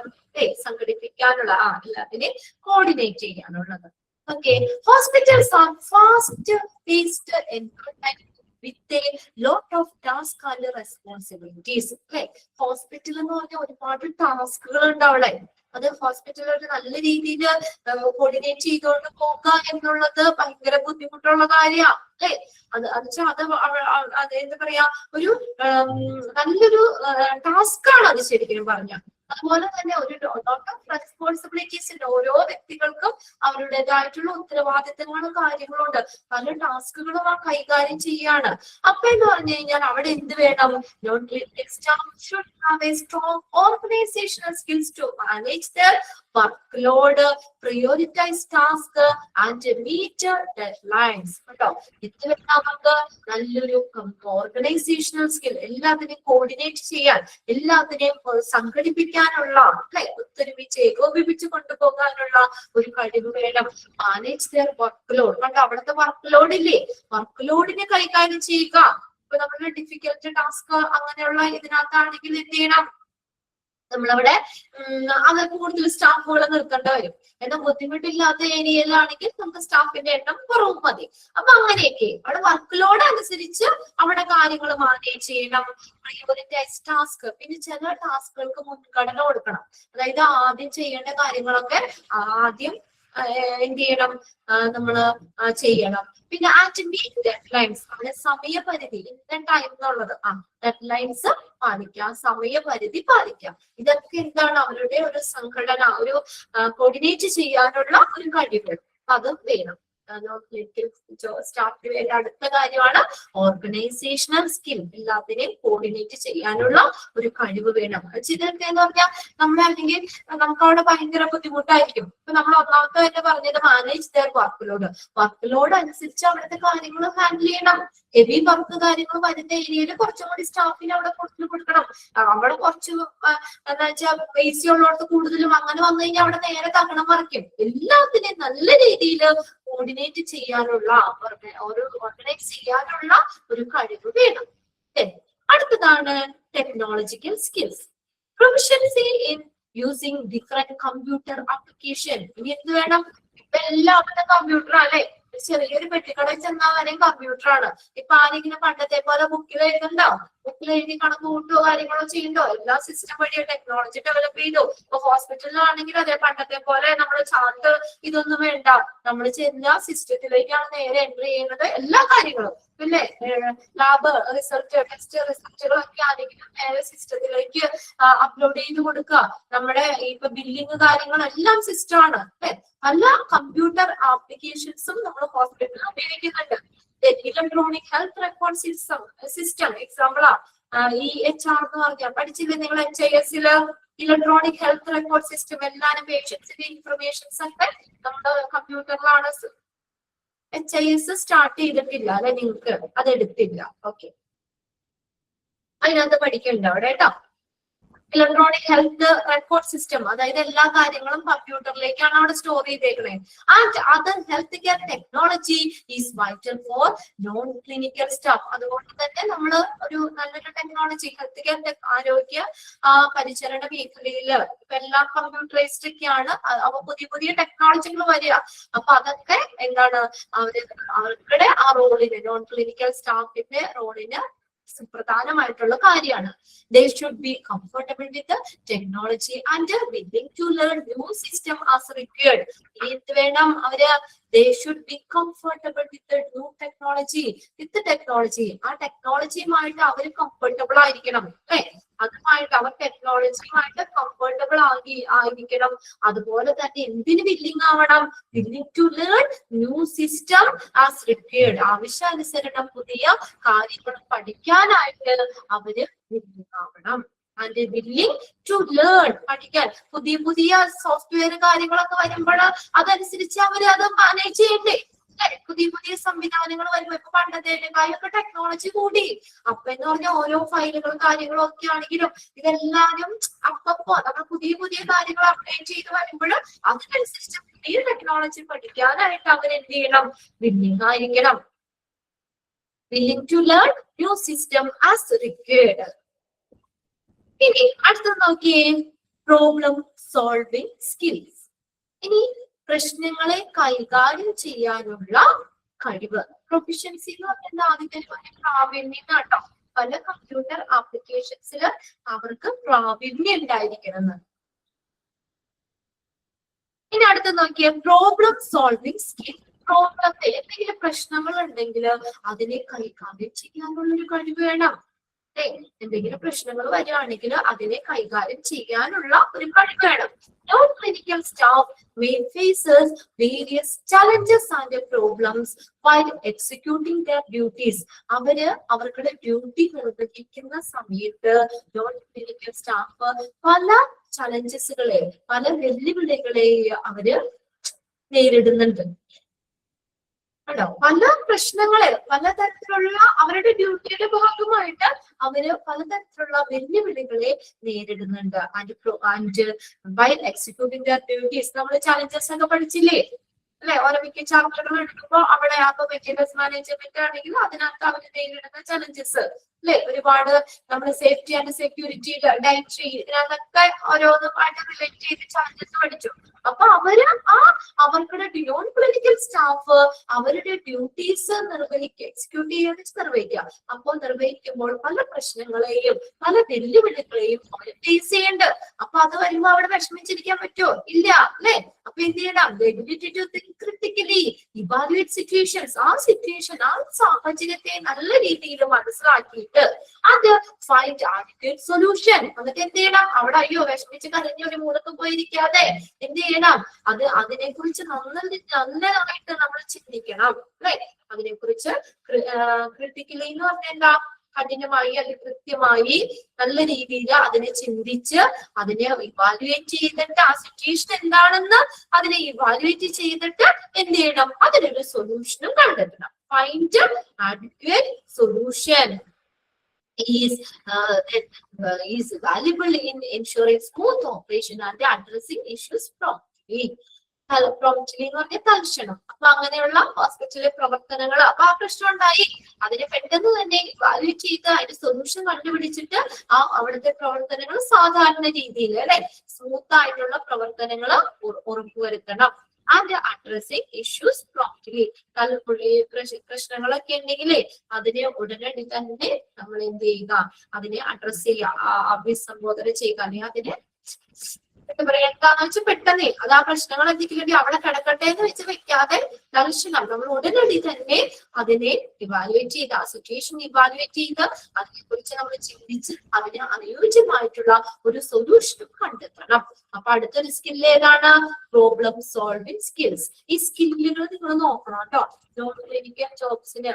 സംഘടിപ്പിക്കാനുള്ള, എല്ലാത്തിനെയും കോർഡിനേറ്റ് ചെയ്യാനുള്ളത്. Okay, hospitals are fast paced environment with a lot of task and responsibilities. അല്ലെ, ഹോസ്പിറ്റൽ എന്ന് പറഞ്ഞാൽ ഒരുപാട് ടാസ്കുകൾ ഉണ്ട് അവിടെ. അത് ഹോസ്പിറ്റലിൽ നല്ല രീതിയിൽ കോർഡിനേറ്റ് ചെയ്തുകൊണ്ട് പോകുക എന്നുള്ളത് ഭയങ്കര ബുദ്ധിമുട്ടുള്ള കാര്യമാണ്. അല്ലെ, അത് എന്താ പറയാ, ഒരു നല്ലൊരു ടാസ്ക് ആണ് അത് ശരിക്കും പറഞ്ഞ. അതുപോലെ തന്നെ ഒരു ലോട്ട് ഓഫ് റെസ്പോൺസിബിലിറ്റീസ് ഉണ്ട്. ഓരോ വ്യക്തികൾക്കും അവരുടേതായിട്ടുള്ള ഉത്തരവാദിത്തങ്ങളും കാര്യങ്ങളും ഉണ്ട്. പല ടാസ്കുകളും ആ കൈകാര്യം ചെയ്യാണ്. അപ്പൊ എന്ന് പറഞ്ഞു കഴിഞ്ഞാൽ അവിടെ എന്ത് വേണം? strong organizational skills to manage their workload, prioritize tasks and meet deadlines. കേട്ടോ, ഇത് നമുക്ക് നല്ലൊരു ഓർഗനൈസേഷണൽ സ്കിൽ, എല്ലാത്തിനെയും കോർഡിനേറ്റ് ചെയ്യാൻ, എല്ലാത്തിനെയും സംഘടിപ്പിക്കാനുള്ള, ഒത്തൊരുമിച്ച് ഏകോപിപ്പിച്ച് കൊണ്ടുപോകാനുള്ള ഒരു കഴിവ് വേണം. Manage there work load. കണ്ടോ, അവിടുത്തെ വർക്ക് ലോഡ് ഇല്ലേ, വർക്ക് ലോഡിനെ കൈകാര്യം ചെയ്യുക. ഇപ്പൊ നമ്മൾ ഡിഫിക്കൽട്ട് ടാസ്ക് അങ്ങനെയുള്ള ഇതിനകത്താണെങ്കിൽ എന്ത് ചെയ്യണം? നമ്മളവിടെ അത് കൂടുതൽ സ്റ്റാഫുകളെ നിർത്തേണ്ട വരും. എന്നാൽ ബുദ്ധിമുട്ടില്ലാത്ത ഏരിയയിലാണെങ്കിൽ നമുക്ക് സ്റ്റാഫിന്റെ എണ്ണം കുറവ് മതി. അപ്പൊ അങ്ങനെയൊക്കെ അവിടെ വർക്ക് ലോഡ് അനുസരിച്ച് അവിടെ കാര്യങ്ങൾ മാനേജ് ചെയ്യണം. പ്രയോറിറ്റൈസ് ടാസ്ക്, പിന്നെ ചില ടാസ്കുകൾക്ക് മുൻഗണന കൊടുക്കണം. അതായത് ആദ്യം ചെയ്യേണ്ട കാര്യങ്ങളൊക്കെ ആദ്യം എന്ത് ചെയ്യണം, നമ്മള് ചെയ്യണം. പിന്നെ ആറ്റ് മീറ്റ് ഡെഡ്ലൈൻസ്, അവിടെ സമയപരിധി, ഇന്ന ടൈം എന്നുള്ളത്, ഡെഡ്ലൈൻസ് പാലിക്കാം, സമയപരിധി പാലിക്കാം. ഇതൊക്കെ എന്താണ് അവരുടെ ഒരു സംഘടന, ഒരു കോർഡിനേറ്റ് ചെയ്യാനുള്ള ഒരു കഴിവ്, അത് വേണം. സ്റ്റാഫിന് വേണ്ട അടുത്ത കാര്യമാണ് ഓർഗനൈസേഷണൽ സ്കിൽ. എല്ലാത്തിനെയും കോർഡിനേറ്റ് ചെയ്യാനുള്ള ഒരു കഴിവ് വേണം. ചിലർക്ക് എന്ന് പറഞ്ഞാൽ നമ്മളല്ലെങ്കിൽ നമുക്ക് അവിടെ ഭയങ്കര ബുദ്ധിമുട്ടായിരിക്കും. ഇപ്പൊ നമ്മൾ ഒന്നാമത്തെ തന്നെ പറഞ്ഞത് manage there work load. Work load അനുസരിച്ച് അവിടുത്തെ കാര്യങ്ങൾ ഹാൻഡിൽ ചെയ്യണം. ഹെവി വർക്ക് കാര്യങ്ങൾ വരുന്ന ഏരിയയിൽ കുറച്ചും കൂടി സ്റ്റാഫിന് അവിടെ കൂടുതൽ കൊടുക്കണം. അവിടെ കുറച്ച് എന്താ വെച്ചാൽ പൈസ ഉള്ളിടത്ത് കൂടുതലും അങ്ങനെ വന്നു കഴിഞ്ഞാൽ അവിടെ നേരെ തകണം മറിക്കും. എല്ലാത്തിനെയും നല്ല രീതിയിൽ കോർഡിനേറ്റ് ചെയ്യാനുള്ള, ഓർഗനൈസ് ചെയ്യാനുള്ള ഒരു കഴിവ് വേണം. അടുത്തതാണ് technological skills. Proficiency in using different computer application. ഇനി എന്ത് വേണം? ഇപ്പൊ എല്ലാവരുടെ കമ്പ്യൂട്ടർ അല്ലെ, ചെറിയൊരു പെട്ടിക്കടയിൽ ചെന്നാൽ വരെയും കമ്പ്യൂട്ടറാണ്. ഇപ്പൊ ആരെങ്കിലും പണ്ടത്തെ പോലെ ബുക്കിൽ എഴുതുണ്ടോ? ബുക്കിൽ എഴുതി കണക്ക് കൂട്ടുകയോ കാര്യങ്ങളോ ചെയ്യണ്ടോ? എല്ലാ സിസ്റ്റം വഴി ടെക്നോളജി ഡെവലപ്പ് ചെയ്തു. ഇപ്പൊ ഹോസ്പിറ്റലിലാണെങ്കിൽ അതെ, പണ്ടത്തെ പോലെ നമ്മൾ ചാർട്ട് ഇതൊന്നും വേണ്ട. നമ്മൾ ചെന്ന സിസ്റ്റത്തിലേക്കാണ് നേരെ എൻട്രി ചെയ്യുന്നത് എല്ലാ കാര്യങ്ങളും. പിന്നെ ലാബ് റിസൾട്ട്, ടെസ്റ്റ് റിസൾട്ടുകളൊക്കെ ആണെങ്കിലും നേരെ സിസ്റ്റത്തിലേക്ക് അപ്ലോഡ് ചെയ്ത് കൊടുക്കുക. നമ്മുടെ ഇപ്പൊ ബില്ലിങ് കാര്യങ്ങളെല്ലാം സിസ്റ്റമാണ്. പല കമ്പ്യൂട്ടർ ആപ്ലിക്കേഷൻസും നമ്മൾ ഹോസ്പിറ്റലിൽ ഉപയോഗിക്കുന്നുണ്ട്. ഇലക്ട്രോണിക് ഹെൽത്ത് റെക്കോർഡ് സിസ്റ്റം എക്സാമ്പിളാ EHR എന്ന് പറഞ്ഞാൽ പഠിച്ചില്ലേ നിങ്ങൾ? HIS electronic health record system. എല്ലാരും പേഷ്യൻസിന്റെ ഇൻഫർമേഷൻസ് ഒക്കെ നമ്മുടെ കമ്പ്യൂട്ടറിലാണ്. HIS സ്റ്റാർട്ട് ചെയ്തിട്ടില്ല അല്ലെ, നിങ്ങൾക്ക് അത് എടുത്തില്ല. ഓക്കെ, അതിനകത്ത് പഠിക്കണ്ട അവിടെ കേട്ടോ. ഇലക്ട്രോണിക് ഹെൽത്ത് റെക്കോർഡ് സിസ്റ്റം, അതായത് എല്ലാ കാര്യങ്ങളും കമ്പ്യൂട്ടറിലേക്കാണ് അവിടെ സ്റ്റോർ ചെയ്തേക്കുന്നത്. And other health care technology is vital four non clinical staff. അതുകൊണ്ട് തന്നെ നമ്മൾ ഒരു നല്ലൊരു ടെക്നോളജി ഹെൽത്ത് കെയർ ആരോഗ്യ പരിചരണ മേഖലയിൽ ഇപ്പൊ എല്ലാം കമ്പ്യൂട്ടറൈസ്ഡ് ഒക്കെയാണ്. അവ പുതിയ പുതിയ ടെക്നോളജികൾ വരിക. അപ്പൊ അതൊക്കെ എന്താണ് അവരുടെ ആ റോളിന്, നോൺ ക്ലിനിക്കൽ സ്റ്റാഫിന്റെ റോളിന് സുപ്രധാനമായിട്ടുള്ള കാര്യമാണ്. They should be comfortable with the technology and willing to learn new system as required. എന്ത് വേണം അവര്? They should be comfortable with the new technology. With the technology, ആ ടെക്നോളജിയുമായിട്ട് അവർ കംഫർട്ടബിൾ ആയിരിക്കണം. അല്ലെ? അതുമായിട്ട് അവർ ടെക്നോളജിയുമായിട്ട് കംഫർട്ടബിൾ ആയിരിക്കണം. അതുപോലെ തന്നെ എന്തിന് വില്ലിങ് ആവണം? Willing to learn new system as required. ആവശ്യാനുസരണം പുതിയ കാര്യങ്ങൾ പഠിക്കാനായിട്ട് അവര് വില്ലിങ് ആവണം. ആൻഡ് വില്ലിങ് ടു ലേൺ, പഠിക്കാൻ പുതിയ പുതിയ സോഫ്റ്റ്വെയർ കാര്യങ്ങളൊക്കെ വരുമ്പോൾ അതനുസരിച്ച് അവര് അത് മാനേജ് ചെയ്യണ്ടേ? പുതിയ പുതിയ സംവിധാനങ്ങൾ വരുമ്പോ ഇപ്പൊ പണ്ടത്തേക്കായൊക്കെ ടെക്നോളജി കൂടി. അപ്പൊ എന്ന് പറഞ്ഞാൽ ഓരോ ഫയലുകളും കാര്യങ്ങളും ഒക്കെ ആണെങ്കിലും ഇതെല്ലാരും അപ്പപ്പോ നമ്മൾ പുതിയ പുതിയ കാര്യങ്ങൾ അപ്ഡേറ്റ് ചെയ്ത് വരുമ്പോൾ അതിനനുസരിച്ച് പുതിയ ടെക്നോളജി പഠിക്കാനായിട്ട് അവരെന്ത് ചെയ്യണം? വില്ലിങ് ആയിരിക്കണം. Willing to learn new system as required. ഇനി അടുത്തത് നോക്കിയേ, പ്രോബ്ലം സോൾവിങ് സ്കിൽസ്. ഇനി പ്രശ്നങ്ങളെ കൈകാര്യം ചെയ്യാനുള്ള കഴിവ്. പ്രൊഫിഷ്യൻസി എന്ന് പറയുന്നത് ആദ്യത്തെ പ്രാവീണ്യം കേട്ടോ. പല കമ്പ്യൂട്ടർ ആപ്ലിക്കേഷൻസിൽ അവർക്ക് പ്രാവീണ്യം ഉണ്ടായിരിക്കണം. ഇനി അടുത്ത് നോക്കിയ പ്രോബ്ലം സോൾവിങ് സ്കിൽ. പ്രോബ്ലത്തെ എന്തെങ്കിലും പ്രശ്നങ്ങൾ ഉണ്ടെങ്കിൽ അതിനെ കൈകാര്യം ചെയ്യാനുള്ള ഒരു കഴിവ് വേണം. എന്തെങ്കിലും പ്രശ്നങ്ങൾ വരികയാണെങ്കിൽ അതിനെ കൈകാര്യം ചെയ്യാനുള്ള ഒരു കഴിവ് വേണം. Non clinical staff may faces various challenges and problems while executing their duties. അവരുടെ ഡ്യൂട്ടി നിർവഹിക്കുന്ന സമയത്ത് നോൺ ക്ലിനിക്കൽ സ്റ്റാഫ് പല ചലഞ്ചസുകളെ, പല വെല്ലുവിളികളെ അവര് നേരിടുന്നുണ്ട്. പല പ്രശ്നങ്ങളെ, പലതരത്തിലുള്ള അവരുടെ ഡ്യൂട്ടിയുടെ ഭാഗമായിട്ട് അവര് പലതരത്തിലുള്ള വെല്ലുവിളികളെ നേരിടുന്നുണ്ട്. And while executing there duties, നമ്മൾ ചാലഞ്ചസ് ഒക്കെ പഠിച്ചില്ലേ അല്ലെ? ഓരോ മിക്ക ചാപ്റ്ററുകൾ എടുക്കുമ്പോൾ അവിടെ അപ്പൊ മെയിൻ്റെനൻസ് മാനേജ്മെന്റ് ആണെങ്കിൽ അതിനകത്ത് അവർ നേരിടുന്ന ചലഞ്ചസ് അല്ലെ, ഒരുപാട് നമ്മൾ സേഫ്റ്റി ആൻഡ് സെക്യൂരിറ്റി, ഡയറ്ററി, ഇതിനകത്തൊക്കെ ഓരോന്നുമായിട്ട് റിലേറ്റ് ചെയ്ത് ചലഞ്ചസ് പഠിച്ചു. അപ്പൊ അവര് അവർക്കുടെ നോൺ ക്ലിനിക്കൽ സ്റ്റാഫ് അവരുടെ ഡ്യൂട്ടീസ് എക്സിക്യൂട്ട് ചെയ്യാൻ നിർവഹിക്കുക. അപ്പോൾ നിർവഹിക്കുമ്പോൾ പല പ്രശ്നങ്ങളെയും പല വെല്ലുവിളികളെയും അവർ ഫേസ് ചെയ്യേണ്ട. അപ്പൊ അത് വരുമ്പോ അവിടെ വിഷമിച്ചിരിക്കാൻ പറ്റുമോ? ഇല്ല അല്ലെ? അപ്പൊ എന്ത് ചെയ്യണം? Critically evaluate situations. ആ സിറ്റുവേഷൻ, ആ സാഹചര്യത്തെ നല്ല രീതിയിൽ മനസ്സിലാക്കിയിട്ട് അത് ഫൈൻഡ് ആഡിക്വേറ്റ് സൊല്യൂഷൻ. എന്നിട്ട് എന്ത് ചെയ്യണം? അവിടെ അയ്യോ വിഷമിച്ച് കരഞ്ഞ ഒരു മൂലത്ത് പോയിരിക്കാതെ എന്ത് ചെയ്യണം? അതിനെ കുറിച്ച് നന്നായിട്ട് നമ്മൾ ചിന്തിക്കണം അല്ലെ? അതിനെ കുറിച്ച് ക്രിട്ടിക്കലി എന്ന് പറഞ്ഞാൽ എന്താ? കഠിനമായി അല്ലെങ്കിൽ കൃത്യമായി നല്ല രീതിയിൽ അതിനെ ചിന്തിച്ച് അതിനെ ഇവാലുവേറ്റ് ചെയ്തിട്ട് ആ സിറ്റുവേഷൻ എന്താണെന്ന് അതിനെ ഇവാലുവേറ്റ് ചെയ്തിട്ട് എന്ത് ചെയ്യണം? അതിനൊരു സൊല്യൂഷനും കണ്ടെത്തണം. Find adequate solution is valuable in ensuring smooth operation and addressing issues promptly. Promptly എന്ന് പറഞ്ഞാൽ തൽക്ഷണം. അപ്പൊ അങ്ങനെയുള്ള ഹോസ്പിറ്റലിലെ പ്രവർത്തനങ്ങൾ, അപ്പൊ ആ പ്രശ്നം ഉണ്ടായി, അതിനെ പെട്ടെന്ന് തന്നെ ഇവാലുവേറ്റ് ചെയ്ത് അതിന്റെ സൊല്യൂഷൻ കണ്ടുപിടിച്ചിട്ട് അവിടുത്തെ പ്രവർത്തനങ്ങൾ സാധാരണ രീതിയിൽ അല്ലെ സ്മൂത്ത് ആയിട്ടുള്ള പ്രവർത്തനങ്ങൾ ഉറപ്പുവരുത്തണം. And addressing issues promptly. പ്രശ്നങ്ങളൊക്കെ ഉണ്ടെങ്കിലേ അതിനെ ഉടനടി തന്നെ നമ്മൾ എന്ത് ചെയ്യുക? അതിനെ അഡ്രസ് ചെയ്യുക, അഭിസംബോധന ചെയ്യുക. അല്ലെങ്കിൽ അതിനെ എന്താ പറയാ, എന്താന്ന് വെച്ചാൽ പെട്ടെന്ന് അത് ആ പ്രശ്നങ്ങൾ എന്തെങ്കിലും അവിടെ കിടക്കട്ടെ എന്ന് വെച്ച് വെക്കാതെ തൽക്ഷണം നമ്മൾ ഉടനടി തന്നെ അതിനെ ഇവാലുവേറ്റ് ചെയ്ത്, ആ സിറ്റുവേഷൻ ഇവാലുവേറ്റ് ചെയ്ത് അതിനെ കുറിച്ച് നമ്മൾ ചിന്തിച്ച് അതിന് അനുയോജ്യമായിട്ടുള്ള ഒരു സൊല്യൂഷൻ കണ്ടെത്തണം. അപ്പൊ അടുത്തൊരു സ്കിൽ ഏതാണ്? Problem solving skills. ഈ സ്കില്ലുകൾ നിങ്ങൾ നോക്കണം കേട്ടോ. നോൺ ക്ലിനിക്കൽ ജോബ്സിന്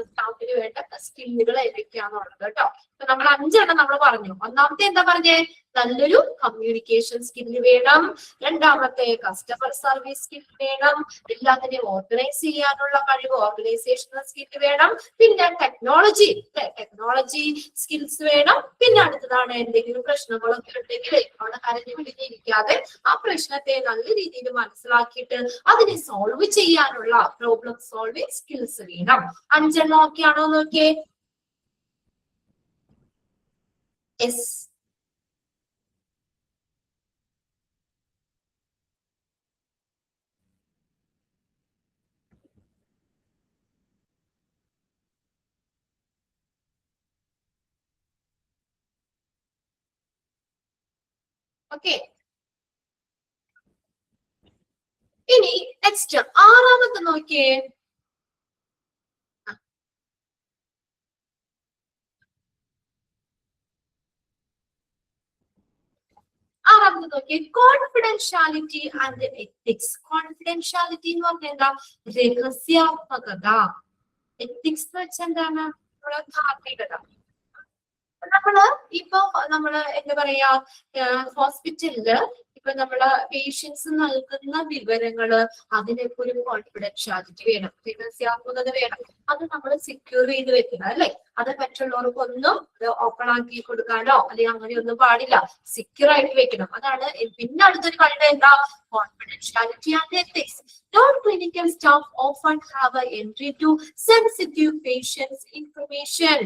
സ്റ്റാഫിന് വേണ്ട സ്കില്ലുകൾ ഏതൊക്കെയാണുള്ളത് കേട്ടോ. അപ്പൊ നമ്മൾ 5 എണ്ണം നമ്മൾ പറഞ്ഞു. ഒന്നാമത്തെ എന്താ പറഞ്ഞേ? നല്ലൊരു കമ്മ്യൂണിക്കേഷൻ സ്കില്ല് വേണം. രണ്ടാമത്തെ കസ്റ്റമർ സർവീസ് സ്കില്ല് വേണം. എല്ലാത്തിനെയും ഓർഗനൈസ് ചെയ്യാനുള്ള കഴിവ്, ഓർഗനൈസേഷണൽ സ്കില്ല് വേണം. പിന്നെ ടെക്നോളജി സ്കിൽസ് വേണം. പിന്നെ അടുത്തതാണ് എന്തെങ്കിലും പ്രശ്നങ്ങളൊക്കെ ഉണ്ടെങ്കിൽ അവിടെ കരഞ്ഞു പിടിഞ്ഞിരിക്കാതെ ആ പ്രശ്നത്തെ നല്ല രീതിയിൽ മനസ്സിലാക്കിയിട്ട് അതിനെ സോൾവ് ചെയ്യാനുള്ള പ്രോബ്ലം സോൾവിങ് സ്കിൽസ് വേണം. 5 എണ്ണം ഒക്കെ ആണോ നോക്കിയേ. യെസ്. ഓക്കെ. ഇനി നെക്സ്റ്റ് 6ാമത്തെ നോക്കിയേ. ആറാമത് നോക്കിയേ, കോൺഫിഡൻഷ്യാലിറ്റി ആൻഡ് എത്തിക്സ്. കോൺഫിഡൻഷ്യാലിറ്റി എന്ന് പറഞ്ഞാൽ എന്താ? രഹസ്യാത്മകത. എത്തിക്സ് എന്ന് വെച്ചാൽ എന്താണ്? ധാർമ്മികത. നമ്മള് എന്താ പറയാ, ഹോസ്പിറ്റലില് ഇപ്പൊ നമ്മള് പേഷ്യൻസ് നൽകുന്ന വിവരങ്ങള് അതിനൊക്കെ ഒരു കോൺഫിഡൻഷ്യാലിറ്റി വേണം, രഹസ്യാത്മകത വേണം. അത് നമ്മൾ സെക്യൂർ ചെയ്ത് വെക്കണം അല്ലെ. അത് മറ്റുള്ളവർക്കൊന്നും ഓപ്പൺ ആക്കി കൊടുക്കാനോ അല്ലെങ്കിൽ അങ്ങനെയൊന്നും പാടില്ല. സെക്യൂർ ആയിട്ട് വെക്കണം. അതാണ് പിന്നെ അടുത്തൊരു കഴിവ് എന്താ? Confidentiality and ethics. Non-clinical staff often have an entry to sensitive patients' information.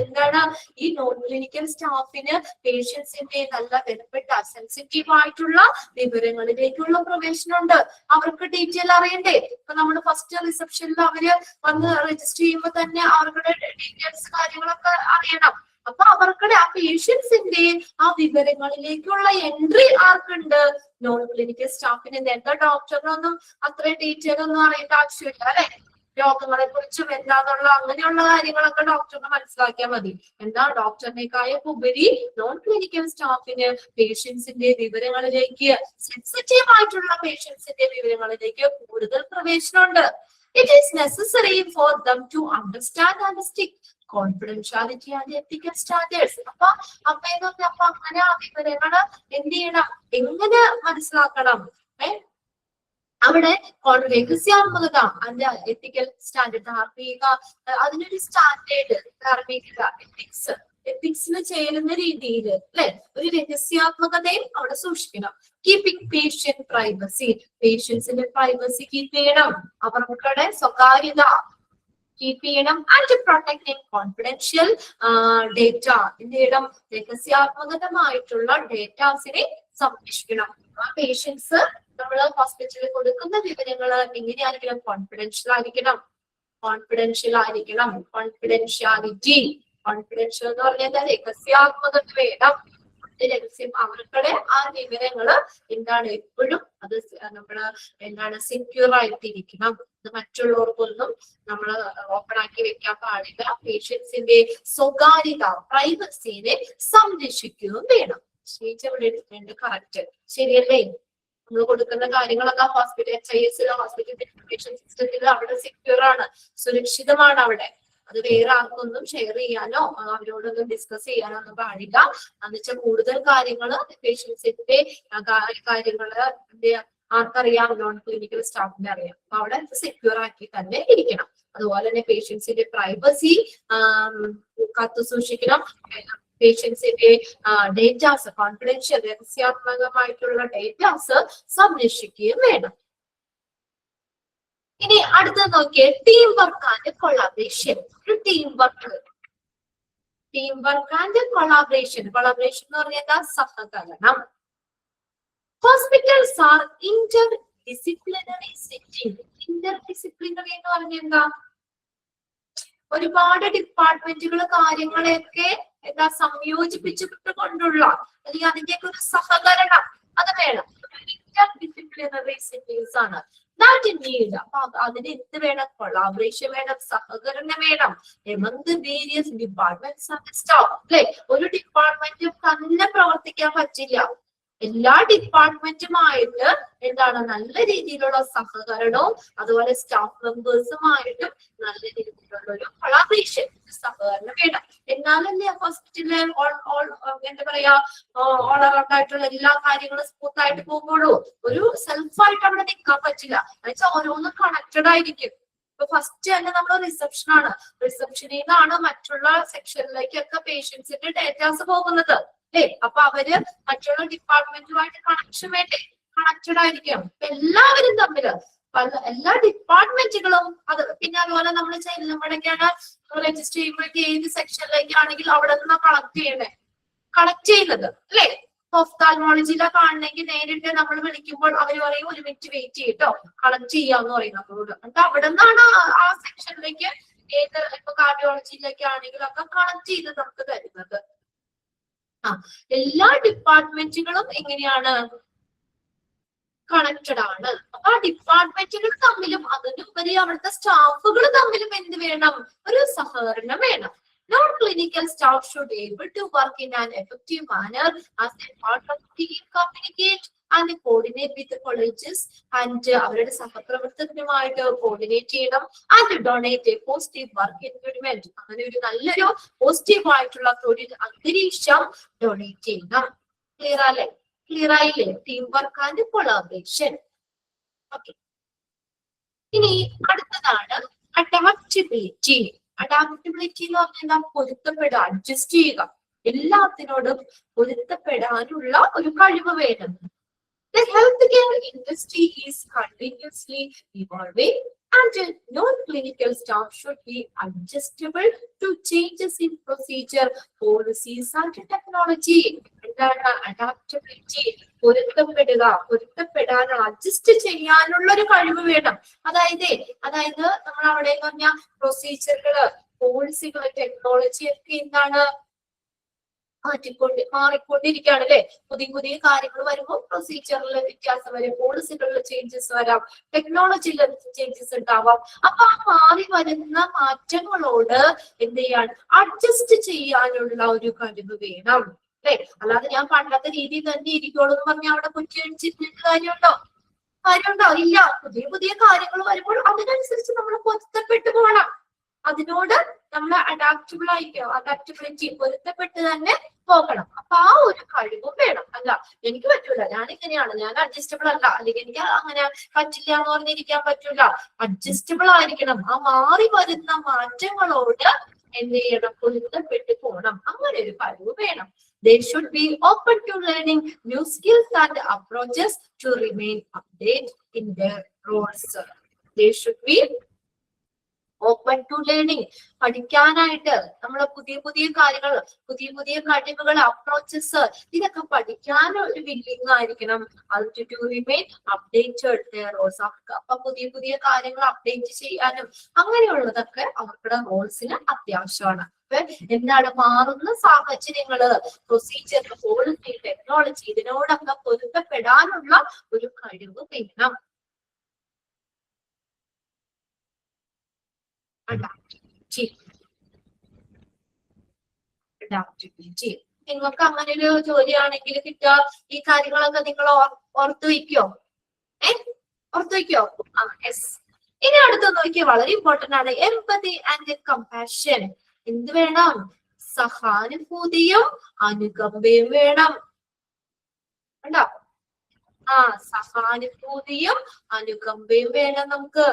എന്താണ്? ഈ നോൺ ക്ലിനിക്കൽ സ്റ്റാഫിന് പേഷ്യൻസിന്റെ നല്ല ബന്ധപ്പെട്ട സെൻസിറ്റീവ് ആയിട്ടുള്ള വിവരങ്ങളിലേക്കുള്ള പ്രവേശനമുണ്ട്. അവർക്ക് ഡീറ്റെയിൽ അറിയണ്ടേ? ഇപ്പൊ നമ്മൾ ഫസ്റ്റ് റിസപ്ഷനിൽ അവര് വന്ന് രജിസ്റ്റർ ചെയ്യുമ്പോൾ തന്നെ അവരുടെ ഡീറ്റെയിൽസ് കാര്യങ്ങളൊക്കെ അറിയണം. അപ്പൊ അവർക്കുടെ ആ പേഷ്യൻസിന്റെ ആ വിവരങ്ങളിലേക്കുള്ള എൻട്രി ആർക്കുണ്ട്? നോൺ ക്ലിനിക്കൽ സ്റ്റാഫിന്. എന്താ ഡോക്ടറിനൊന്നും അത്രയും ഡീറ്റെയിൽ ഒന്നും അറിയേണ്ട ആവശ്യമില്ല അല്ലെ. രോഗങ്ങളെ കുറിച്ചും എന്താന്നുള്ള അങ്ങനെയുള്ള കാര്യങ്ങളൊക്കെ ഡോക്ടറിന് മനസ്സിലാക്കിയാൽ മതി. എന്താ ഡോക്ടറിനേക്കായൊക്കെ ഉപരി നോൺ ക്ലിനിക്കൽ സ്റ്റാഫിന് പേഷ്യൻസിന്റെ വിവരങ്ങളിലേക്ക്, സെൻസിറ്റീവ് ആയിട്ടുള്ള പേഷ്യൻസിന്റെ വിവരങ്ങളിലേക്ക് കൂടുതൽ പ്രവേശനമുണ്ട്. It is necessary for them to understand and stick confidentiality and ethical standards. അപ്പൊ അങ്ങനെ ആ വിവരങ്ങള് എന്ത് ചെയ്യണം? എങ്ങനെ മനസ്സിലാക്കണം? അവിടെ രഹസ്യാത്മകത, അതിന്റെ എത്തിക്കൽ സ്റ്റാൻഡേർഡ്, ധാർമ്മിക, അതിനൊരു സ്റ്റാൻഡേർഡ്, ധാർമ്മികത, എത്തിക്സിന് ചേരുന്ന രീതിയിൽ അല്ലെ ഒരു രഹസ്യാത്മകതയും അവിടെ സൂക്ഷിക്കണം. Keeping patient privacy. പേഷ്യൻസിന്റെ പ്രൈവസി കീപ്പ് ചെയ്യണം. അവരുടെ സ്വകാര്യത കീപ്പ് ചെയ്യണം. And protecting confidential data. എന്ത് ചെയ്യണം? രഹസ്യാത്മകതമായിട്ടുള്ള ഡേറ്റാസിനെ സംരക്ഷിക്കണം. ആ പേഷ്യൻസ് നമ്മൾ ഹോസ്പിറ്റലിൽ കൊടുക്കുന്ന വിവരങ്ങൾ എങ്ങനെയായിരിക്കണം? കോൺഫിഡൻഷ്യൽ ആയിരിക്കണം. കോൺഫിഡൻഷ്യാലിറ്റി. കോൺഫിഡൻഷ്യൽ എന്ന് പറഞ്ഞാൽ രഹസ്യാത്മകത വേണം. രഹസ്യം അവരുടെ ആ വിവരങ്ങള് എന്താണ്? എപ്പോഴും അത് നമ്മള് സെക്യൂർ ആയിട്ടിരിക്കണം. അത് മറ്റുള്ളവർക്കൊന്നും നമ്മൾ ഓപ്പൺ ആക്കി വെക്കാൻ പാടില്ല. പേഷ്യൻസിന്റെ സ്വകാര്യത, പ്രൈവസിനെ സംരക്ഷിക്കുകയും വേണം. കറക്റ്റ് ശരിയല്ലേ? നമ്മൾ കൊടുക്കുന്ന കാര്യങ്ങളൊക്കെ ഹോസ്പിറ്റൽ HIS ഹോസ്പിറ്റൽ ഇൻഫർമേഷൻ സിസ്റ്റത്തിൽ അവിടെ സെക്യൂർ ആണ്, സുരക്ഷിതമാണ്. അവിടെ അത് വേറെ ആർക്കൊന്നും ഷെയർ ചെയ്യാനോ അവരോടൊന്നും ഡിസ്കസ് ചെയ്യാനോ ഒന്നും പാടില്ല. എന്നുവെച്ചാൽ കൂടുതൽ കാര്യങ്ങള് പേഷ്യൻസിന്റെ കാര്യങ്ങള് ആർക്കറിയാം? നോൺ ക്ലിനിക്കൽ സ്റ്റാഫിനെ അറിയാം. അപ്പൊ അവിടെ സെക്യൂർ ആക്കി തന്നെ ഇരിക്കണം. അതുപോലെ തന്നെ പേഷ്യൻസിന്റെ പ്രൈവസി കാത്തു സൂക്ഷിക്കണം. പേഷ്യൻസിന്റെ ഡേറ്റാസ്, കോൺഫിഡൻഷ്യൽ രഹസ്യാത്മകമായിട്ടുള്ള ഡേറ്റാസ് സംരക്ഷിക്കുകയും വേണം. ഇനി അടുത്തത് നോക്കിയേ, ടീം വർക്ക് ആൻഡ് കൊളാബറേഷൻ. ഒരു team work and collaboration. Collaboration എന്ന് പറഞ്ഞാൽ സഹകരണം. Hospitals are interdisciplinary setting. Interdisciplinary എന്ന് പറഞ്ഞാൽ എന്താ? ഒരുപാട് ഡിപ്പാർട്ട്മെന്റുകൾ കാര്യങ്ങളെയൊക്കെ സംയോജിപ്പിച്ചിട്ട് കൊണ്ടുള്ള അല്ലെങ്കിൽ അതിന്റെയൊക്കെ ഒരു സഹകരണം അത് വേണം. ഇന്റർ ഡിസിപ്ലിനറി സെറ്റിംഗ്സ് ആണ്. അപ്പൊ അതിന് എന്ത് വേണം? കൊളാബറേഷൻ വേണം, സഹകരണം വേണം. Among the various departments and staff. അല്ലെ, ഒരു ഡിപ്പാർട്ട്മെന്റും തന്നെ പ്രവർത്തിക്കാൻ പറ്റില്ല. എല്ലാ ഡിപ്പാർട്ട്മെന്റുമായിട്ട് എന്താണ് നല്ല രീതിയിലുള്ള സഹകരണവും അതുപോലെ സ്റ്റാഫ് മെമ്പേഴ്സുമായിട്ടും നല്ല രീതിയിലുള്ള ഒരു കൊളാബറേഷൻ സഹകരണം വേണം. എന്നാലല്ലേ ഹോസ്പിറ്റലിലെ എന്താ പറയാ ഓൾ അറൗണ്ട് ആയിട്ടുള്ള എല്ലാ കാര്യങ്ങളും സ്മൂത്ത് ആയിട്ട് പോകുള്ളൂ. ഒരു സെൽഫായിട്ട് അവിടെ നിൽക്കാൻ പറ്റില്ല. എന്നുവെച്ചാൽ ഓരോന്നും കണക്റ്റഡ് ആയിരിക്കും. ഇപ്പൊ ഫസ്റ്റ് തന്നെ നമ്മൾ റിസപ്ഷൻ ആണ്. റിസപ്ഷനിൽ നിന്നാണ് മറ്റുള്ള സെക്ഷനിലേക്കൊക്കെ പേഷ്യൻസിന്റെ ഡേറ്റാസ് പോകുന്നത് അല്ലേ? അപ്പൊ അവര് മറ്റുള്ള ഡിപ്പാർട്ട്മെന്റുമായിട്ട് കണക്ഷൻ വേണ്ടേ? കണക്റ്റഡ് ആയിരിക്കും. എല്ലാവരും തമ്മില് എല്ലാ ഡിപ്പാർട്ട്മെന്റുകളും അത് പിന്നെ അതുപോലെ നമ്മൾ ചെല്ലുമ്പോഴേക്കാണ് രജിസ്റ്റർ ചെയ്യുമ്പോഴേക്ക് ഏത് സെക്ഷനിലേക്കാണെങ്കിൽ അവിടെ നിന്ന് കണക്ട് ചെയ്യുന്നത് അല്ലേ? ഒഫ്താൽമോളജിയിലൊക്കെ ആണെങ്കിൽ നേരിട്ട് നമ്മൾ വിളിക്കുമ്പോൾ അവര് പറയും 1 മിനിറ്റ് വെയിറ്റ് ചെയ്യട്ടോ, കളക്ട് ചെയ്യാന്ന് പറയും നമ്മളോട്. എന്നിട്ട് അവിടെ നിന്നാണ് ആ സെക്ഷനിലേക്ക് ഏത് ഇപ്പൊ കാർഡിയോളജിയിലേക്ക് ആണെങ്കിലും ഒക്കെ കളക്ട് ചെയ്ത് നമുക്ക് തരുന്നത്. എല്ലാ ഡിപ്പാർട്ട്മെന്റുകളും എങ്ങനെയാണ്? കണക്റ്റഡ് ആണ്. അപ്പൊ ആ ഡിപ്പാർട്ട്മെന്റുകൾ തമ്മിലും അതിനുപരി അവിടുത്തെ സ്റ്റാഫുകൾ തമ്മിലും എന്ത് വേണം? ഒരു സഹകരണം വേണം. Non-clinical staff should be able to work in an effective manner as a part of the team, communicate and coordinate with the colleges and അവരുടെ സഹപ്രവർത്തകരുമായിട്ട് കോർഡിനേറ്റ് ചെയ്യണം. And donate A positive work environment, അങ്ങനെ ഒരു നല്ലൊരു positive ആയിട്ടുള്ള തൊഴിൽ അന്തരീക്ഷം donate ചെയ്യണം. Clear ആയില്ലേ? Team work and collaboration. Okay, ഇനി അടുത്തതാണ് അഡാപ്റ്റബിലിറ്റി. അഡാപ്റ്റബിലിറ്റി എന്ന് പറഞ്ഞാൽ പൊരുത്തപ്പെടുക, അഡ്ജസ്റ്റ് ചെയ്യുക, എല്ലാത്തിനോടും പൊരുത്തപ്പെടാനുള്ള ഒരു കഴിവ് വേണം. The healthcare industry is continuously evolving and non-clinical staff should be adjustable to changes in procedure, policies and technology. എന്താണ് അഡാപ്റ്റബിലിറ്റി? പൊരുത്തപ്പെടാൻ അഡ്ജസ്റ്റ് ചെയ്യാനുള്ള ഒരു കഴിവ് വേണം. അതായത് നമ്മൾ അവിടെ പറഞ്ഞ പ്രൊസീജിയറുകള്, പോളിസികള്, ടെക്നോളജി ഒക്കെ എന്താണ് മാറിക്കൊണ്ടിരിക്കുകയാണ് അല്ലെ? പുതിയ കാര്യങ്ങൾ വരുമ്പോൾ പ്രൊസീജിയറിൽ വ്യത്യാസം വരും, പോളിസികളിൽ ചേഞ്ചസ് വരാം, ടെക്നോളജിയിൽ ചേഞ്ചസ് ഉണ്ടാവാം. അപ്പൊ ആ മാറി വരുന്ന മാറ്റങ്ങളോട് എന്ത് ചെയ്യാൻ? അഡ്ജസ്റ്റ് ചെയ്യാനുള്ള ഒരു കഴിവ് വേണം അല്ലെ? അല്ലാതെ ഞാൻ പണ്ടത്തെ രീതിയിൽ തന്നെ ഇരിക്കുള്ളൂ എന്ന് പറഞ്ഞാൽ അവിടെ കുറ്റിയടിച്ചിട്ട് കാര്യമുണ്ടോ? ഇല്ല. പുതിയ കാര്യങ്ങൾ വരുമ്പോൾ അതിനനുസരിച്ച് നമ്മൾ പൊരുത്തപ്പെട്ടു പോകണം. അതിനോട് നമ്മൾ അഡാപ്റ്റബിലിറ്റി പൊരുത്തപ്പെട്ട് തന്നെ പോകണം. അപ്പൊ ആ ഒരു കഴിവും വേണം. അല്ല എനിക്ക് പറ്റൂല, ഞാൻ ഇങ്ങനെയാണ്, ഞാൻ അഡ്ജസ്റ്റബിൾ അല്ല, അല്ലെങ്കിൽ എനിക്ക് അങ്ങനെ പറ്റില്ല എന്ന് പറഞ്ഞിരിക്കാൻ പറ്റൂല. അഡ്ജസ്റ്റബിൾ ആയിരിക്കണം. ആ മാറി വരുന്ന മാറ്റങ്ങളോട് എന്ത് ചെയ്യണം? പൊരുത്തപ്പെട്ട് പോകണം. അങ്ങനെ ഒരു കഴിവ് വേണം. They should be open to learning new skills and approaches to remain updated in their roles. They should be open to learning, പഠിക്കാനായിട്ട് നമ്മൾ പുതിയ കാര്യങ്ങൾ, പുതിയ കഴിവുകൾ, അപ്രോച്ചസ് ഇതൊക്കെ പഠിക്കാൻ ഒരു വില്ലിങ് ആയിരിക്കണം. അത് ടു റിമെയിൻ അപ്ഡേറ്റഡ് റോൾസ്. അപ്പൊ പുതിയ കാര്യങ്ങൾ അപ്ഡേറ്റ് ചെയ്യാനും അങ്ങനെയുള്ളതൊക്കെ അവരുടെ റോൾസിന് അത്യാവശ്യമാണ്. എന്താണ് മാറുന്ന സാഹചര്യങ്ങള്, പ്രൊസീജിയർ, പോളിസി, ടെക്നോളജി ഇതിനോടൊക്കെ പൊരുത്തപ്പെടാനുള്ള ഒരു കഴിവ് വേണം. അഡാപ്റ്റബിലിറ്റി നിങ്ങൾക്ക് അങ്ങനെ ഒരു ജോലിയാണെങ്കിൽ കിട്ടുക. ഈ കാര്യങ്ങളൊക്കെ നിങ്ങൾ ഓർത്തു വയ്ക്കോ? യെസ്. ഇനി അടുത്ത് നോക്കിയ വളരെ ഇമ്പോർട്ടന്റ് ആണ് എംപതി ആൻഡ് കമ്പാഷൻ. എന്ത് വേണം? സഹാനുഭൂതിയും അനുകമ്പയും വേണം. കണ്ടോ? സഹാനുഭൂതിയും അനുകമ്പയും വേണം നമുക്ക്.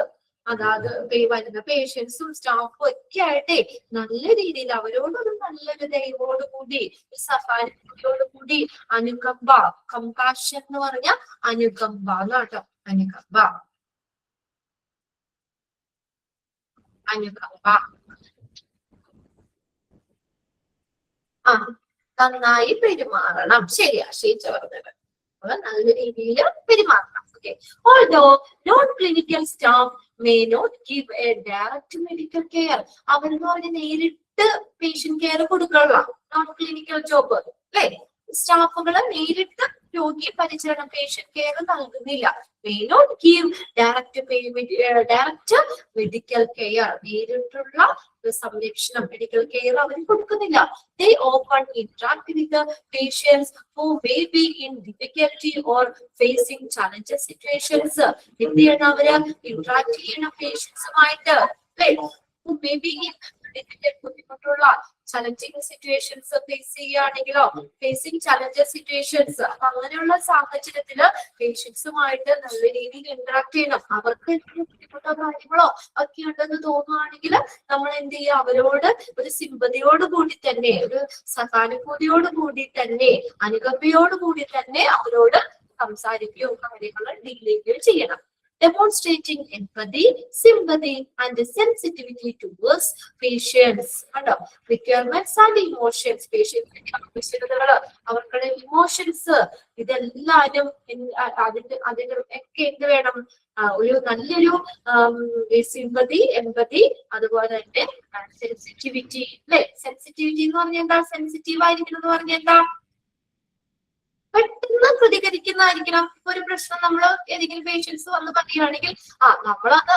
അതായത് വരുന്ന പേഷ്യൻസും സ്റ്റാഫും ഒക്കെ ആയിട്ടേ നല്ല രീതിയിൽ അവരോടൊരു നല്ലൊരു ദയവോടുകൂടി, സഹാനുഭൂതിയോടുകൂടി, അനുകമ്പ, കമ്പാഷൻ എന്ന് പറഞ്ഞ അനുകമ്പ എന്നാട്ടോ. അനുകമ്പ നന്നായി പെരുമാറണം. ശരിയാ ഷീച്ച പറഞ്ഞത്. നല്ല രീതിയിൽ പെരുമാറണം. Although non-clinical staff may not give a direct medical care, അവരെന്ന് പറഞ്ഞ നേരിട്ട് പേഷ്യന്റ് കെയർ കൊടുക്കാനുള്ള നോൺ ക്ലിനിക്കൽ ജോബ് അല്ലെ? സ്റ്റാഫുകള് നേരിട്ട് രോഗി പരിചരണം പേഷ്യന്റ് കെയർ നൽകുന്നില്ല. may not give direct medical care, നേരിട്ടുള്ള സംരക്ഷണം മെഡിക്കൽ കെയർ അവർ കൊടുക്കുന്നില്ല. they often interact with the patients who may be in difficulty or facing challenging situations. എന്ത് ചെയ്യണം, അവര് ഇന്ററാക്ട് ചെയ്യണം പേഷ്യൻസുമായിട്ട്, who may be in ബുദ്ധിമുട്ടുള്ള ചലഞ്ചിങ് സിറ്റുവേഷൻസ് ഫേസ് ചെയ്യുകയാണെങ്കിലോ, ഫേസിങ് ചലഞ്ചസ് സിറ്റുവേഷൻസ്, അപ്പൊ അങ്ങനെയുള്ള സാഹചര്യത്തില് പേഷ്യൻസുമായിട്ട് നല്ല രീതിയിൽ ഇന്ററാക്ട് ചെയ്യണം. അവർക്ക് ബുദ്ധിമുട്ടോ കാര്യങ്ങളോ ഒക്കെ ഉണ്ടെന്ന് തോന്നുകയാണെങ്കിൽ നമ്മൾ എന്ത് ചെയ്യുക, അവരോട് ഒരു സിമ്പതിയോട് കൂടി തന്നെ, ഒരു സഹാനുഭൂതിയോട് കൂടി തന്നെ, അനുകമ്പയോട് കൂടി തന്നെ അവരോട് സംസാരിക്കുകയോ കാര്യങ്ങൾ ഡീൽ ചെയ്യുകയോ ചെയ്യണം. Demonstrating empathy, sympathy, and sensitivity towards patients. Requirements and emotions. Patients അവർക്കുടെ ഇമോഷൻസ് ഇതെല്ലാരും അതിന്റെ ഒക്കെ എന്ത് വേണം, ഒരു നല്ലൊരു സിമ്പതി, എമ്പതി, അതുപോലെ തന്നെ സെൻസിറ്റിവിറ്റി. അല്ലെ, സെൻസിറ്റിവിറ്റി എന്ന് പറഞ്ഞാൽ എന്താ, സെൻസിറ്റീവ് ആയിരിക്കണം എന്ന് പറഞ്ഞാൽ എന്താ, പെട്ടെന്ന് പ്രതികരിക്കുന്നതായിരിക്കണം. ഒരു പ്രശ്നം നമ്മൾ ഏതെങ്കിലും പേഷ്യൻസ് വന്ന് പറയുകയാണെങ്കിൽ നമ്മളത്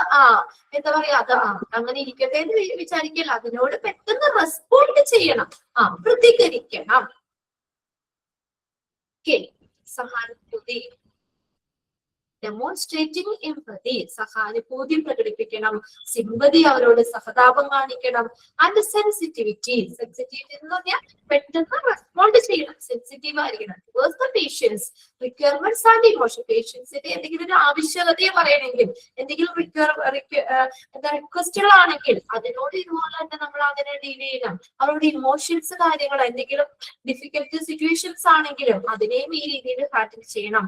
എന്താ പറയാ, അത് അങ്ങനെ ഇരിക്കട്ടെ എന്ന് വിചാരിക്കില്ല, അതിനോട് പെട്ടെന്ന് റെസ്പോണ്ട് ചെയ്യണം, പ്രതികരിക്കണം. സഹാനുഭൂതി, ഡെമോൺസ്ട്രേറ്റിംഗ് എംപതി, സഹാനുഭൂതി പ്രകടിപ്പിക്കണം, സിമ്പതി, അവരോട് സഹതാപം കാണിക്കണം, ആൻഡ് സെൻസിറ്റിവിറ്റി, സെൻസിറ്റിവിറ്റി എന്ന് പറഞ്ഞാൽ പെട്ടെന്ന് റെസ്പോണ്ട് ചെയ്യണം, സെൻസിറ്റീവ് ആയിരിക്കണം. പേഷ്യൻസ് റിക്വയർമെന്റ്സ് ആൻഡ് ഇമോഷൻ, പേഷ്യൻസിന്റെ എന്തെങ്കിലും ഒരു ആവശ്യകതയെ പറയണമെങ്കിൽ, എന്തെങ്കിലും റിക്വസ്റ്റുകളാണെങ്കിൽ അതിനോട് ഇതുപോലെ തന്നെ നമ്മൾ അങ്ങനെ ഡീൽ ചെയ്യണം. അവരുടെ ഇമോഷൻസ് കാര്യങ്ങൾ, എന്തെങ്കിലും ഡിഫിക്കൽട്ട് സിറ്റുവേഷൻസ് ആണെങ്കിലും അതിനെയും ഈ രീതിയിൽ ഹാൻഡിൽ ചെയ്യണം.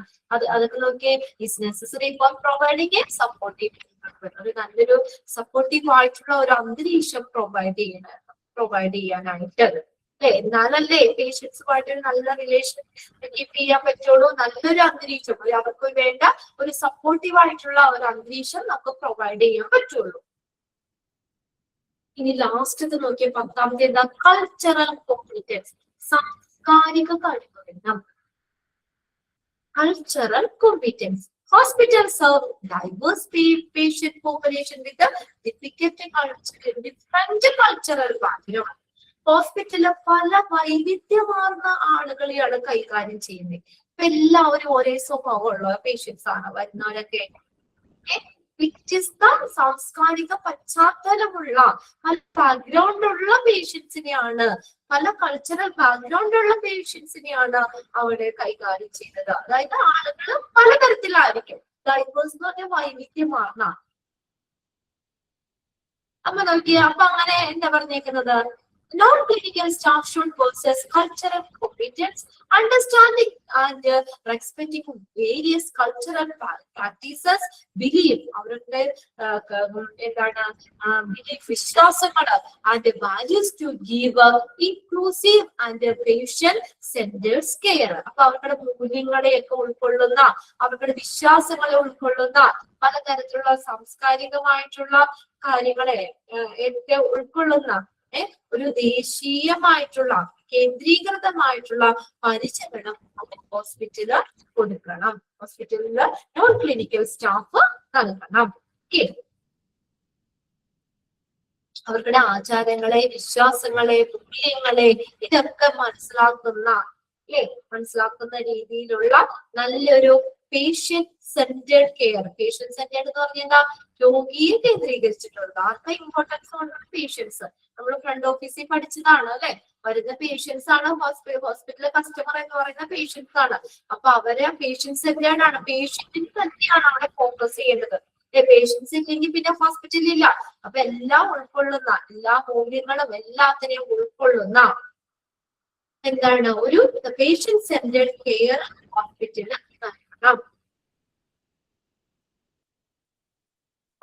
അതൊക്കെ നോക്കിയേ, is necessary for providing a supportive environment. ഒരു നല്ലൊരു സപ്പോർട്ടീവ് ആയിട്ടുള്ള ഒരു അന്തരീക്ഷം പ്രൊവൈഡ് ചെയ്യാനായിട്ട്, അല്ലെ, എന്നാലല്ലേ പേഷ്യൻസുമായിട്ട് ഒരു നല്ല റിലേഷൻ കീപ്പ് ചെയ്യാൻ പറ്റുള്ളൂ. നല്ലൊരു അന്തരീക്ഷം, അവർക്ക് വേണ്ട ഒരു സപ്പോർട്ടീവ് ആയിട്ടുള്ള ഒരു അന്തരീക്ഷം നമുക്ക് പ്രൊവൈഡ് ചെയ്യാൻ പറ്റുള്ളൂ. ഇനി ലാസ്റ്റ് നോക്കിയ 10ാമത്തെ എന്താ, കൾച്ചറൽ കോമ്പറ്റൻസ്, സാംസ്കാരിക കഴിവുകൾ. Cultural competence. Hospitals serve diverse patient population with a different cultural background. ഹോസ്പിറ്റലിൽ പല വൈവിധ്യമാർന്ന ആളുകളെയാണ് കൈകാര്യം ചെയ്യുന്നത്. ഇപ്പൊ എല്ലാവരും ഒരേ സ്വഭാവമുള്ള പേഷ്യൻസ് ആണ് വരുന്നവരൊക്കെ. വ്യത്യസ്ത സാംസ്കാരിക പശ്ചാത്തലമുള്ള, പല ബാക്ക്ഗ്രൗണ്ടുള്ള പേഷ്യൻസിനെയാണ്, പല കൾച്ചറൽ ബാക്ക്ഗ്രൗണ്ടുള്ള പേഷ്യൻസിനെയാണ് അവിടെ കൈകാര്യം ചെയ്യുന്നത്. അതായത് ആളുകൾ പലതരത്തിലായിരിക്കും. ഡൈവേഴ്സ് എന്ന് പറഞ്ഞാൽ വൈവിധ്യമാർന്ന. അപ്പൊ നോക്കിയ, അപ്പൊ അങ്ങനെ എന്താ പറഞ്ഞേക്കുന്നത്, non-clinical staff should possess cultural competence, understanding and respecting various cultural practices, belief, അവരുടെ എന്താണ് belief, വിശ്വാസങ്ങൾ, and values to give inclusive and patient-centered care. അപ്പൊ അവരുടെ മൂല്യങ്ങളെയൊക്കെ ഉൾക്കൊള്ളുന്ന, അവരുടെ വിശ്വാസങ്ങളെ ഉൾക്കൊള്ളുന്ന, പലതരത്തിലുള്ള സാംസ്കാരികമായിട്ടുള്ള കാര്യങ്ങളെ ഒക്കെ ഉൾക്കൊള്ളുന്ന ഒരു ദേശീയമായിട്ടുള്ള കേന്ദ്രീകൃതമായിട്ടുള്ള പരിചരണം ഹോസ്പിറ്റല് കൊടുക്കണം. ഹോസ്പിറ്റലില് നോൺ ക്ലിനിക്കൽ സ്റ്റാഫ് നൽകണം. അവരുടെ ആചാരങ്ങളെ, വിശ്വാസങ്ങളെ, മൂല്യങ്ങളെ ഇതൊക്കെ മനസ്സിലാക്കുന്ന രീതിയിലുള്ള നല്ലൊരു patient centred care. Patient centred എന്ന് പറഞ്ഞാൽ എന്താ, രോഗിയെ കേന്ദ്രീകരിച്ചിട്ടുള്ളത്. ആർക്കാ ഇമ്പോർട്ടൻസ് കൊടുക്കുന്ന പേഷ്യൻസ്. നമ്മൾ ഫ്രണ്ട് ഓഫീസിൽ പഠിച്ചതാണ് അല്ലെ, വരുന്ന പേഷ്യൻസ് ആണ് ഹോസ്പിറ്റലിലെ കസ്റ്റമർ എന്ന് പറയുന്ന പേഷ്യൻസ് ആണ്. അപ്പൊ അവരെ പേഷ്യന്റ് സെന്റേർഡ് ആണ്, പേഷ്യന്റിന് തന്നെയാണ് അവിടെ ഫോക്കസ് ചെയ്യേണ്ടത്. പേഷ്യൻസ് ഇല്ലെങ്കിൽ പിന്നെ ഹോസ്പിറ്റലിൽ ഇല്ല. അപ്പൊ എല്ലാം ഉൾക്കൊള്ളുന്ന, എല്ലാ മൂല്യങ്ങളും എല്ലാത്തിനെയും ഉൾക്കൊള്ളുന്ന എന്താണ് ഒരു പേഷ്യന്റ് സെന്റേർഡ് കെയർ ഹോസ്പിറ്റലിൽ നൽകണം.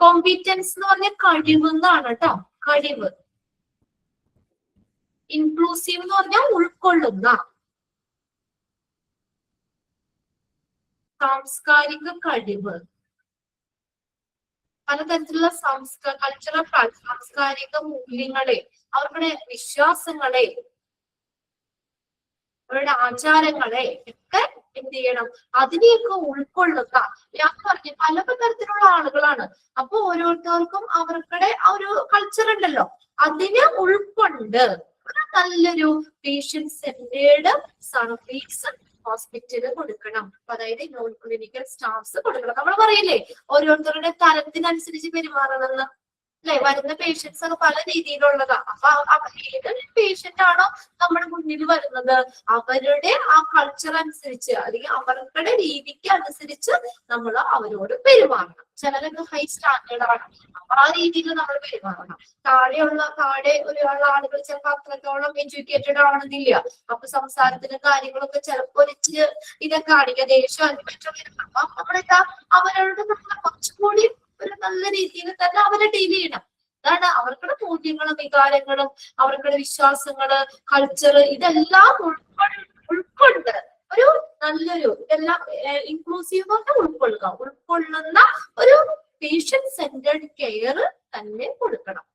കോമ്പീറ്റൻസ് എന്ന് പറഞ്ഞ കഴിവ് എന്നാണ് കേട്ടോ, കഴിവ്. ഇൻക്ലൂസീവ് എന്ന് പറഞ്ഞാൽ ഉൾക്കൊള്ളുന്ന. സാംസ്കാരിക കഴിവ്, പലതരത്തിലുള്ള കൾച്ചറൽ സാംസ്കാരിക മൂല്യങ്ങളെ, അവരുടെ വിശ്വാസങ്ങളെ അവരുടെ ആചാരങ്ങളെ ഒക്കെ എന്ത് ചെയ്യണം, അതിനെയൊക്കെ ഉൾക്കൊള്ളുക. ഞാൻ പറഞ്ഞു പല തരത്തിലുള്ള ആളുകളാണ്. അപ്പൊ ഓരോരുത്തർക്കും അവരുടെ ആ ഒരു കൾച്ചർ ഉണ്ടല്ലോ, അതിനെ ഉൾക്കൊണ്ട് ഒരു നല്ലൊരു പേഷ്യന്റ് സെന്റേർഡ് സർവീസ് ഹോസ്പിറ്റല് കൊടുക്കണം. അതായത് നോൺ ക്ലിനിക്കൽ സ്റ്റാഫ്സ് കൊടുക്കണം. നമ്മൾ പറയില്ലേ ഓരോരുത്തരുടെ തരത്തിനനുസരിച്ച് പെരുമാറണമെന്ന് അല്ലെ. വരുന്ന പേഷ്യൻസ് ഒക്കെ പല രീതിയിലുള്ളതാ. അപ്പൊ ഏത് പേഷ്യന്റ് ആണോ നമ്മുടെ മുന്നിൽ വരുന്നത് അവരുടെ ആ കൾച്ചർ അനുസരിച്ച് അല്ലെങ്കിൽ അവരുടെ രീതിക്ക് അനുസരിച്ച് നമ്മൾ അവരോട് പെരുമാറണം. ചിലരൊക്കെ ഹൈ സ്റ്റാൻഡേർഡ് ആണ്, അപ്പൊ ആ രീതിയിൽ നമ്മൾ പെരുമാറണം. താഴെ ഒരു ആളുകൾ ചിലപ്പോൾ അത്രത്തോളം എഡ്യൂക്കേറ്റഡ് ആവണമെന്നില്ല. അപ്പൊ സംസാരത്തിന് കാര്യങ്ങളൊക്കെ ചിലപ്പോൾ ഒരിച്ച് ഇതൊക്കെ കാണിക്കുക, ദേഷ്യം മറ്റുള്ള. അപ്പൊ നമ്മളെന്താ അവരോട് നമ്മൾ കുറച്ചുകൂടി ഒരു നല്ല രീതിയിൽ തന്നെ അവരെ ഡീൽ ചെയ്യണം. അതാണ് അവർക്കുടെ മൂല്യങ്ങളും വികാരങ്ങളും അവർക്കുടെ വിശ്വാസങ്ങള് കൾച്ചർ ഇതെല്ലാം ഉൾക്കൊണ്ട് ഒരു നല്ലൊരു ഇതെല്ലാം ഇൻക്ലൂസീവ് ആയിട്ട് ഉൾക്കൊള്ളുന്ന ഒരു പേഷ്യന്റ് സെന്റേർഡ് കെയർ തന്നെ കൊടുക്കണം.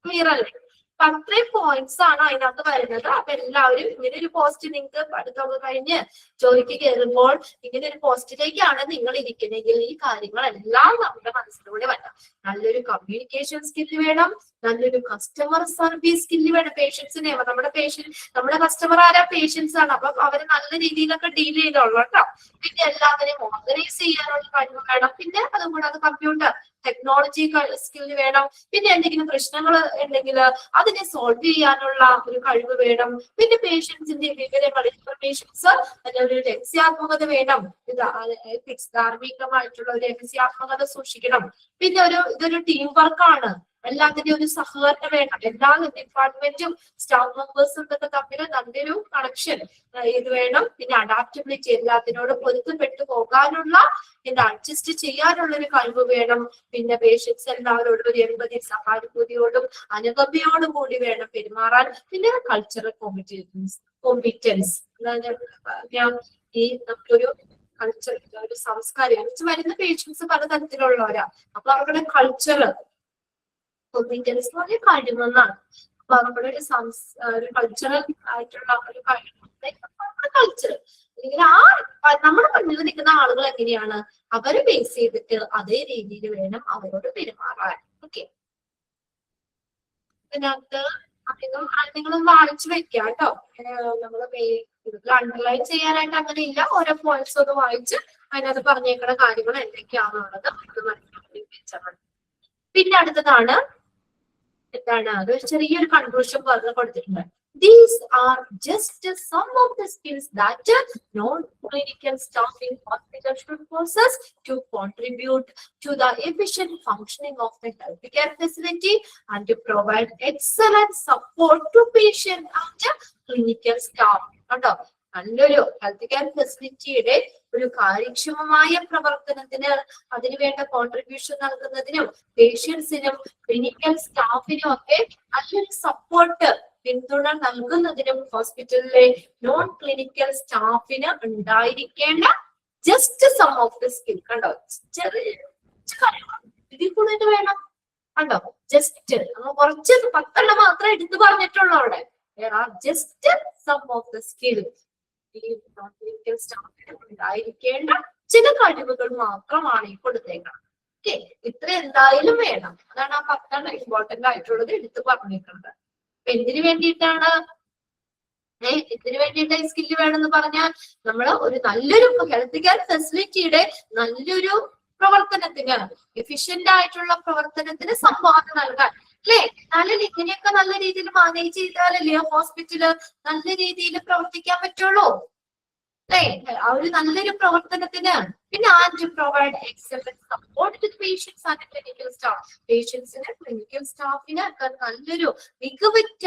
ക്ലിയർ അല്ലേ? അത്രയും പോയിന്റ്സ് ആണ് അതിനകത്ത് വരുന്നത്. അപ്പൊ എല്ലാവരും ഇങ്ങനെ ഒരു പോസ്റ്റ് നിങ്ങൾക്ക് പഠിത്തമൊക്കെ കഴിഞ്ഞ് ജോലിക്ക് കയറുമ്പോൾ ഇങ്ങനെ ഒരു പോസ്റ്റിലേക്കാണ് നിങ്ങൾ ഇരിക്കുന്നതെങ്കിൽ ഈ കാര്യങ്ങളെല്ലാം നമ്മുടെ മനസ്സിലൂടെ വരണം. നല്ലൊരു കമ്മ്യൂണിക്കേഷൻ സ്കില്ല് വേണം, നല്ലൊരു കസ്റ്റമർ സർവീസ് സ്കില്ല് വേണം. പേഷ്യൻസിനെ നമ്മുടെ കസ്റ്റമർ ആരാ? പേഷ്യൻസ് ആണ്. അപ്പൊ അവര് നല്ല രീതിയിലൊക്കെ ഡീൽ ചെയ്തോളൂ കേട്ടോ. പിന്നെ എല്ലാവരെയും ഓർഗനൈസ് ചെയ്യാനുള്ള കഴിവ് വേണം. പിന്നെ അതുകൂടാതെ കമ്പ്യൂട്ടർ ടെക്നോളജി സ്കില്ല് വേണം. പിന്നെ എന്തെങ്കിലും പ്രശ്നങ്ങൾ ഉണ്ടെങ്കിൽ അതിനെ സോൾവ് ചെയ്യാനുള്ള ഒരു കഴിവ് വേണം. പിന്നെ പേഷ്യൻസിന്റെ വിവരങ്ങൾ ഇൻഫർമേഷൻസ് ഒരു രഹസ്യാത്മകത വേണം. ധാർമ്മികമായിട്ടുള്ള ഒരു രഹസ്യാത്മകത സൂക്ഷിക്കണം. പിന്നെ ഇതൊരു ടീം വർക്കാണ്. എല്ലാത്തിന്റെയും ഒരു സഹകരണം വേണം. എല്ലാ ഡിപ്പാർട്ട്മെന്റും സ്റ്റാഫ് മെമ്പേഴ്സും ഒക്കെ തമ്മിൽ നല്ലൊരു കണക്ഷൻ ഇത് വേണം. പിന്നെ അഡാപ്റ്റബിലിറ്റി, എല്ലാത്തിനോടും പൊരുത്തപ്പെട്ടു പോകാനുള്ള അഡ്ജസ്റ്റ് ചെയ്യാനുള്ള ഒരു കഴിവ് വേണം. പിന്നെ പേഷ്യൻസ് എല്ലാവരോടും ഒരു എമ്പതി സഹാനുഭൂതിയോടും അനുകമ്പയോടും കൂടി വേണം പെരുമാറാൻ. പിന്നെ കൾച്ചറൽ കോമ്പിറ്റൻസ് ഈ നമുക്കൊരു കൾച്ചർ ഒരു സംസ്കാരം വരുന്ന പേഷ്യൻസ് പലതരത്തിലുള്ളവരാ. അപ്പൊ അവരുടെ കൾച്ചർ കോമ്പിറ്റൻസ് എന്ന് പറഞ്ഞാൽ കഴിവെന്നാണ്. അപ്പൊ നമ്മുടെ ഒരു കൾച്ചറൽ ആയിട്ടുള്ള ഒരു കൾച്ചർ അല്ലെങ്കിൽ നമ്മുടെ മുന്നിൽ നിൽക്കുന്ന ആളുകൾ എങ്ങനെയാണ് അവരെ ബേസ് ചെയ്തിട്ട് അതേ രീതിയിൽ വേണം അവരോട് പെരുമാറാൻ. ഓക്കെ, ഇതിനകത്ത് നിങ്ങൾ വായിച്ചു വെക്കുക കേട്ടോ. നമ്മള് അണ്ടർലൈൻ ചെയ്യാനായിട്ട് അങ്ങനെ ഇല്ല. ഓരോ പോയിന്റ്സ് ഒന്ന് വായിച്ച് അതിനകത്ത് പറഞ്ഞേക്കുന്ന കാര്യങ്ങൾ എന്തൊക്കെയാണെന്നുള്ളത് അത് മനസ്സിലാക്കി. പിന്നെ അടുത്തതാണ് എന്താണ് അത് ചെറിയൊരു കൺക്ലൂഷൻ കൊടുത്തിട്ടുണ്ട്. These are just some of the skills that non-clinical staff in hospital should possess to contribute to the efficient functioning of the healthcare facility and to provide excellent support to patient and clinical staff. കേട്ടോ, നല്ലൊരു health care ഫെസിലിറ്റിയുടെ ഒരു കാര്യക്ഷമമായ പ്രവർത്തനത്തിന് അതിനുവേണ്ട contribution നൽകുന്നതിനും പേഷ്യൻസിനും clinical സ്റ്റാഫിനും ഒക്കെ നല്ലൊരു support പിന്തുണ നൽകുന്നതിനും ഹോസ്പിറ്റലിലെ നോൺ ക്ലിനിക്കൽ സ്റ്റാഫിന് ഉണ്ടായിരിക്കേണ്ട just some of the skill. കണ്ടോ, ചെറിയ ഇതിൽ കൂടുതൽ വേണം. കണ്ടോ, ജസ്റ്റ് കുറച്ച് 10 മാത്രമേ എടുത്തു പറഞ്ഞിട്ടുള്ളൂ അവിടെ. Just some of the skill. ഈ നോൺ ക്ലിനിക്കൽ സ്റ്റാഫിന് ഉണ്ടായിരിക്കേണ്ട ചില കഴിവുകൾ മാത്രമാണ് ഈ കൊടുത്തേക്കണം. ഓക്കെ, ഇത്ര എന്തായാലും വേണം. അതാണ് ആ 10 ഇമ്പോർട്ടന്റ് ആയിട്ടുള്ളത് എടുത്തു പറഞ്ഞിരിക്കുന്നത്. എന്തിനു വേണ്ടിയിട്ടാണ് ഇതിനു വേണ്ടിയിട്ട് ഈ സ്കില്ല് വേണമെന്ന് പറഞ്ഞാൽ നമ്മൾ ഒരു നല്ലൊരു ഹെൽത്ത് കെയർ ഫെസിലിറ്റിയുടെ നല്ലൊരു പ്രവർത്തനത്തിന് എഫിഷ്യന്റ് ആയിട്ടുള്ള പ്രവർത്തനത്തിന് സംഭാവന നൽകാൻ അല്ലെ. എന്നാലും ഇങ്ങനെയൊക്കെ നല്ല രീതിയിൽ മാനേജ് ചെയ്താലല്ലേ ഹോസ്പിറ്റല് നല്ല രീതിയിൽ പ്രവർത്തിക്കാൻ പറ്റുള്ളൂ അല്ലെ. ആ ഒരു നല്ലൊരു പ്രവർത്തനത്തിന് പിന്നെ and provide excellent support to patients and clinical staff. പേഷ്യൻസിന് ക്ലിനിക്കൽ സ്റ്റാഫിന് നല്ലൊരു മികവുറ്റ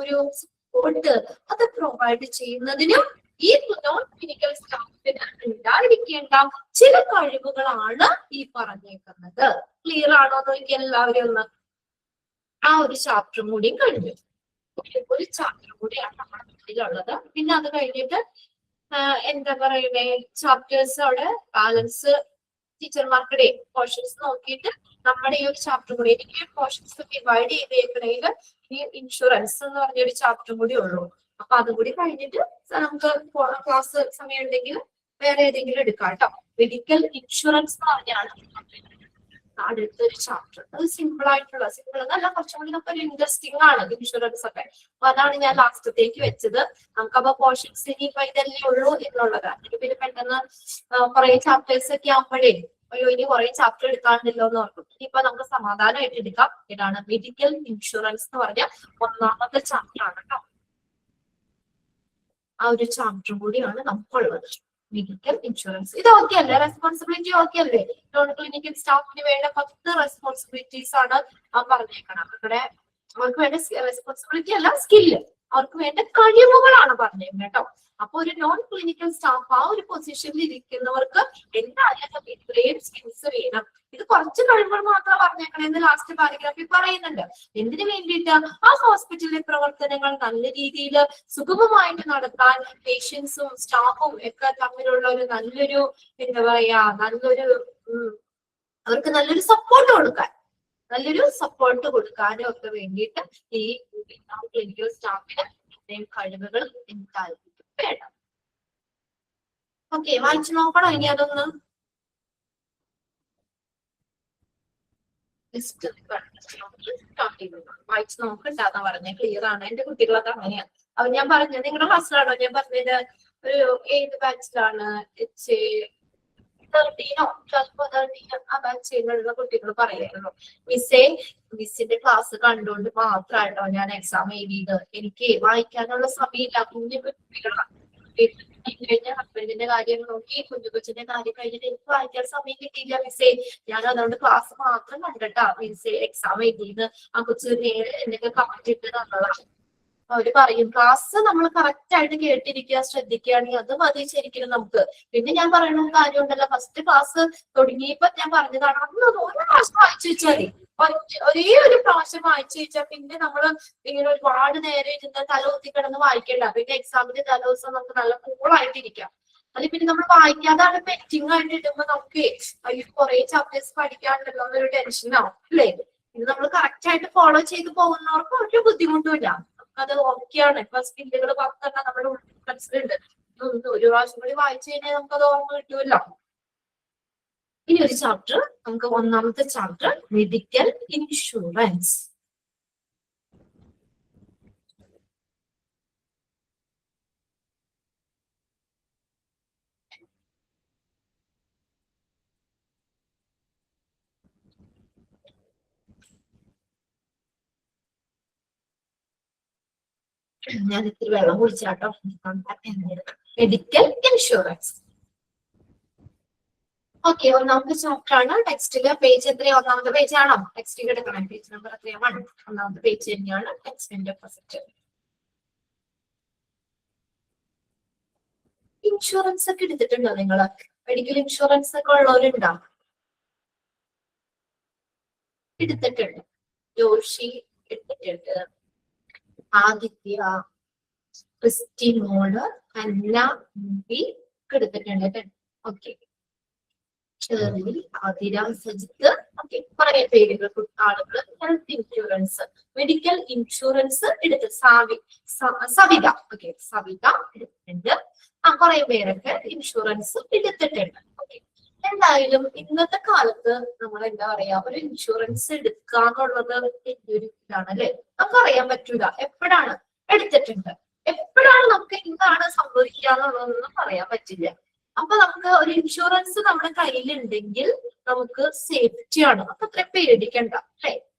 ഒരു സപ്പോർട്ട് അത് പ്രൊവൈഡ് ചെയ്യുന്നതിനും ഈ നോൺ ക്ലിനിക്കൽ സ്റ്റാഫിന് ഉണ്ടായിരിക്കേണ്ട ചില കഴിവുകളാണ് ഈ പറഞ്ഞേക്കുന്നത്. ക്ലിയർ ആണോ നോക്കി എല്ലാവരും ഒന്ന്. ആ ഒരു ചാപ്റ്റർ കൂടിയും കഴിഞ്ഞു. ഒരു ചാപ്റ്റർ കൂടിയാണ് നമ്മുടെ മുന്നിലുള്ളത്. പിന്നെ അത് കഴിഞ്ഞിട്ട് എന്താ പറയുന്നേ ചാപ്റ്റേഴ്സ് അവിടെ ബാലൻസ് ടീച്ചർമാർക്കിടെ പോർഷൻസ് നോക്കിയിട്ട് നമ്മുടെ ഈ ഒരു ചാപ്റ്റർ കൂടി എനിക്ക് പോർഷൻസ് ഡിവൈഡ് ചെയ്തേക്കണേൽ ഈ ഇൻഷുറൻസ് എന്ന് പറഞ്ഞൊരു ചാപ്റ്റർ കൂടി ഉള്ളൂ. അപ്പൊ അതും കൂടി കഴിഞ്ഞിട്ട് നമുക്ക് ക്ലാസ് സമയം ഉണ്ടെങ്കിൽ വേറെ ഏതെങ്കിലും എടുക്കാം കേട്ടോ. മെഡിക്കൽ ഇൻഷുറൻസ് എന്ന് പറഞ്ഞാണ് അടുത്തൊരു ചാപ്റ്റർ. അത് സിമ്പിൾ ആയിട്ടുള്ള, സിമ്പിൾ എന്നല്ല, കുറച്ചും കൂടി നമുക്ക് ഒരു ഇൻട്രസ്റ്റിംഗ് ആണ് ഇൻഷുറൻസ് ഒക്കെ. അപ്പൊ അതാണ് ഞാൻ ലാസ്റ്റത്തേക്ക് വെച്ചത്. നമുക്കപ്പോ പോർഷൻസ് ഇനിയിപ്പോ ഇതല്ലേ ഉള്ളൂ എന്നുള്ളതാണ്. എനിക്ക് പിന്നെ പെട്ടെന്ന് കുറെ ചാപ്റ്റേഴ്സ് ഒക്കെ ആകുമ്പോഴേ അയ്യോ ഇനി കുറെ ചാപ്റ്റർ എടുക്കാണ്ടല്ലോ എന്ന് ഓർക്കും. ഇനിയിപ്പോ നമുക്ക് സമാധാനമായിട്ട് എടുക്കാം. ഇതാണ് മെഡിക്കൽ ഇൻഷുറൻസ് എന്ന് പറഞ്ഞ ഒന്നാമത്തെ ചാപ്റ്റർ ആണ് കേട്ടോ. ആ ഒരു ചാപ്റ്ററും കൂടിയാണ് നമുക്കുള്ളത്, മെഡിക്കൽ ഇൻഷുറൻസ്. ഇത് ഓക്കെ അല്ലേ? റെസ്പോൺസിബിലിറ്റി ഓക്കെ അല്ലേ? നോൺ ക്ലിനിക്കൽ സ്റ്റാഫിന് വേണ്ട 10 റെസ്പോൺസിബിലിറ്റീസ് ആണ് പറഞ്ഞേക്കണം. അവിടെ അവർക്ക് വേണ്ട റെസ്പോൺസിബിലിറ്റി അല്ല, സ്കില്ല്, അവർക്ക് വേണ്ട കഴിവുകളാണ് പറഞ്ഞേക്കുന്നത് കേട്ടോ. അപ്പൊ ഒരു നോൺ ക്ലിനിക്കൽ സ്റ്റാഫ് ആ ഒരു പൊസിഷനിൽ ഇരിക്കുന്നവർക്ക് എന്തായാലും ഇത്രയും സ്കിൽസ് വേണം. ഇത് കുറച്ച് കഴിവുകൾ മാത്രം പറഞ്ഞേക്കണെന്ന് ലാസ്റ്റ് പാരഗ്രാഫിൽ പറയുന്നുണ്ട്. എന്തിനു വേണ്ടിയിട്ട്? ആ ഹോസ്പിറ്റലിലെ പ്രവർത്തനങ്ങൾ നല്ല രീതിയിൽ സുഗമമായിട്ട് നടത്താൻ പേഷ്യൻസും സ്റ്റാഫും ഒക്കെ തമ്മിലുള്ള ഒരു നല്ലൊരു എന്താ പറയാ, നല്ലൊരു അവർക്ക് നല്ലൊരു സപ്പോർട്ട് കൊടുക്കാനും ഒക്കെ വേണ്ടിയിട്ട് ഈ ക്ലിനിക്കൽ സ്റ്റാഫിന് ഇത്രയും കഴിവുകൾ എന്തായാലും വേണം. ഓക്കെ, വായിച്ചു നോക്കണം ഇനി അതൊന്ന്. വായിച്ചു നോക്കണ്ടെന്നാ പറഞ്ഞ, ക്ലിയർ ആണ്. എന്റെ കുട്ടികളൊക്കെ അങ്ങനെയാണ്. അപ്പൊ ഞാൻ പറഞ്ഞത് നിങ്ങളുടെ ക്ലാസ്സിലാണോ ഞാൻ പറഞ്ഞത്? ഒരു ഏത് ബാച്ചിലാണ്? HA13 ആ ബാച്ചിലുള്ള കുട്ടികൾ പറയായിരുന്നു, മിസ്സിന്റെ ക്ലാസ് കണ്ടുകൊണ്ട് മാത്രമായിട്ടോ ഞാൻ എക്സാം എഴുതിയത്. എനിക്ക് വായിക്കാനുള്ള സമയമില്ല. കുഞ്ഞു കുട്ടികളാണ്. കഴിഞ്ഞ ഹസ്ബൻഡിന്റെ കാര്യം നോക്കി കുഞ്ഞുകൊച്ചിന്റെ കാര്യം കഴിഞ്ഞിട്ട് എനിക്ക് വായിക്കാൻ സമയം കിട്ടിയില്ല മിസ്സേ. ഞാൻ അതുകൊണ്ട് ക്ലാസ് മാത്രം കണ്ടിട്ടാ മിസ്സേ എക്സാം എഴുതിയത്. ആ കൊച്ചു നേരെ എന്തൊക്കെ കമന്റ് ഇട്ട് തന്നതാണ്. അവര് പറയും ക്ലാസ് നമ്മൾ കറക്റ്റ് ആയിട്ട് കേട്ടിരിക്കുക, ശ്രദ്ധിക്കുകയാണെങ്കിൽ അത് മതി ശരിക്കും നമുക്ക്. പിന്നെ ഞാൻ പറയുന്ന കാര്യം ഉണ്ടല്ലോ, ഫസ്റ്റ് ക്ലാസ് തുടങ്ങിയപ്പോ ഞാൻ പറഞ്ഞതാണ്, അന്ന് ഒരു പ്രാവശ്യം വായിച്ചു വെച്ചാൽ ഒരേ ഒരു പ്രാവശ്യം വായിച്ചു വെച്ചാൽ പിന്നെ നമ്മള് ഇങ്ങനെ ഒരുപാട് നേരം ഇരുന്ന് തലകുത്തി കിടന്ന് വായിക്കണ്ട. പിന്നെ എക്സാമിന്റെ തലേദിവസം നമുക്ക് നല്ല കൂളായിട്ടിരിക്കാം. അല്ലെങ്കിൽ പിന്നെ നമ്മൾ വായിക്കാതാണ് പെൻഡിങ് ആയിട്ട് ഇടുമ്പോ നമുക്ക് അയ്യോ കുറെ ചാപ്റ്റേഴ്സ് പഠിക്കാനുണ്ടല്ലോ എന്നൊരു ടെൻഷനാവും അല്ലേ? ഇത് നമ്മൾ കറക്റ്റ് ആയിട്ട് ഫോളോ ചെയ്ത് പോകുന്നവർക്ക് ഒരു ബുദ്ധിമുട്ടുമില്ല. അത് ഓക്കെയാണ്. ഇപ്പൊ സ്കില്ലുകൾ 10 നമ്മുടെ മനസ്സിലുണ്ട്. ഒരു പ്രാവശ്യം കൂടി വായിച്ചു കഴിഞ്ഞാൽ നമുക്കത് ഓർമ്മ കിട്ടുമല്ലോ. ഇനി ഒരു ചാപ്റ്റർ, നമുക്ക് ഒന്നാമത്തെ ചാപ്റ്റർ മെഡിക്കൽ ഇൻഷുറൻസ്. ഞാൻ ഇത്തിരി വെള്ളം കുടിച്ചാട്ടോ. Medical insurance. ഓക്കെ, ഒന്നാമത്തെ ചാപ്റ്റർ ആണ്. ടെക്സ്റ്റില് പേജ് എത്രയാ? ഒന്നാമത്തെ പേജ് ആണോ? ടെക്സ്റ്റിൽ എടുക്കണം. പേജ് നമ്പർ എത്രയാണ്? ഒന്നാമത്തെ പേജ് തന്നെയാണ് ടെക്സ്റ്റിന്റെ ഫസ്റ്റ്. ഇൻഷുറൻസ് ഒക്കെ എടുത്തിട്ടുണ്ടോ നിങ്ങള്? മെഡിക്കൽ ഇൻഷുറൻസ് ഒക്കെ ഉള്ളവരുണ്ടോ? എടുത്തിട്ടുണ്ട്. ജോഷി എടുത്തിട്ടുണ്ട്, ആദിത്യ, ക്രിസ്റ്റിനോള്, അന്ന, എടുത്തിട്ടുണ്ട്. Okay, Shirley, Athira, Sajith, okay, കുറെ പേരുകൾ ആളുകൾ. ഹെൽത്ത് ഇൻഷുറൻസ്, മെഡിക്കൽ ഇൻഷുറൻസ് എടുത്ത് സവിത, ഓക്കെ, സവിത എടുത്തിട്ടുണ്ട്. കുറെ പേരൊക്കെ ഇൻഷുറൻസ് എടുത്തിട്ടുണ്ട്. ഓക്കെ, എന്തായാലും ഇന്നത്തെ കാലത്ത് നമ്മൾ എന്താ പറയാ, ഒരു ഇൻഷുറൻസ് എടുക്കുക എന്നുള്ളത് വലിയൊരു ഇതാണ് അല്ലെ? നമുക്ക് അറിയാൻ പറ്റൂല എപ്പോഴാണ് എടുത്തിട്ടുണ്ട്, എപ്പോഴാണ് നമുക്ക് എന്താണ് സംഭവിക്കുക എന്നുള്ളതൊന്നും പറയാൻ പറ്റില്ല. അപ്പൊ നമുക്ക് ഒരു ഇൻഷുറൻസ് നമ്മുടെ കയ്യിലുണ്ടെങ്കിൽ നമുക്ക് സേഫ്റ്റിയാണ്. അപ്പൊ അത്ര പേടിക്കണ്ട അല്ലെ?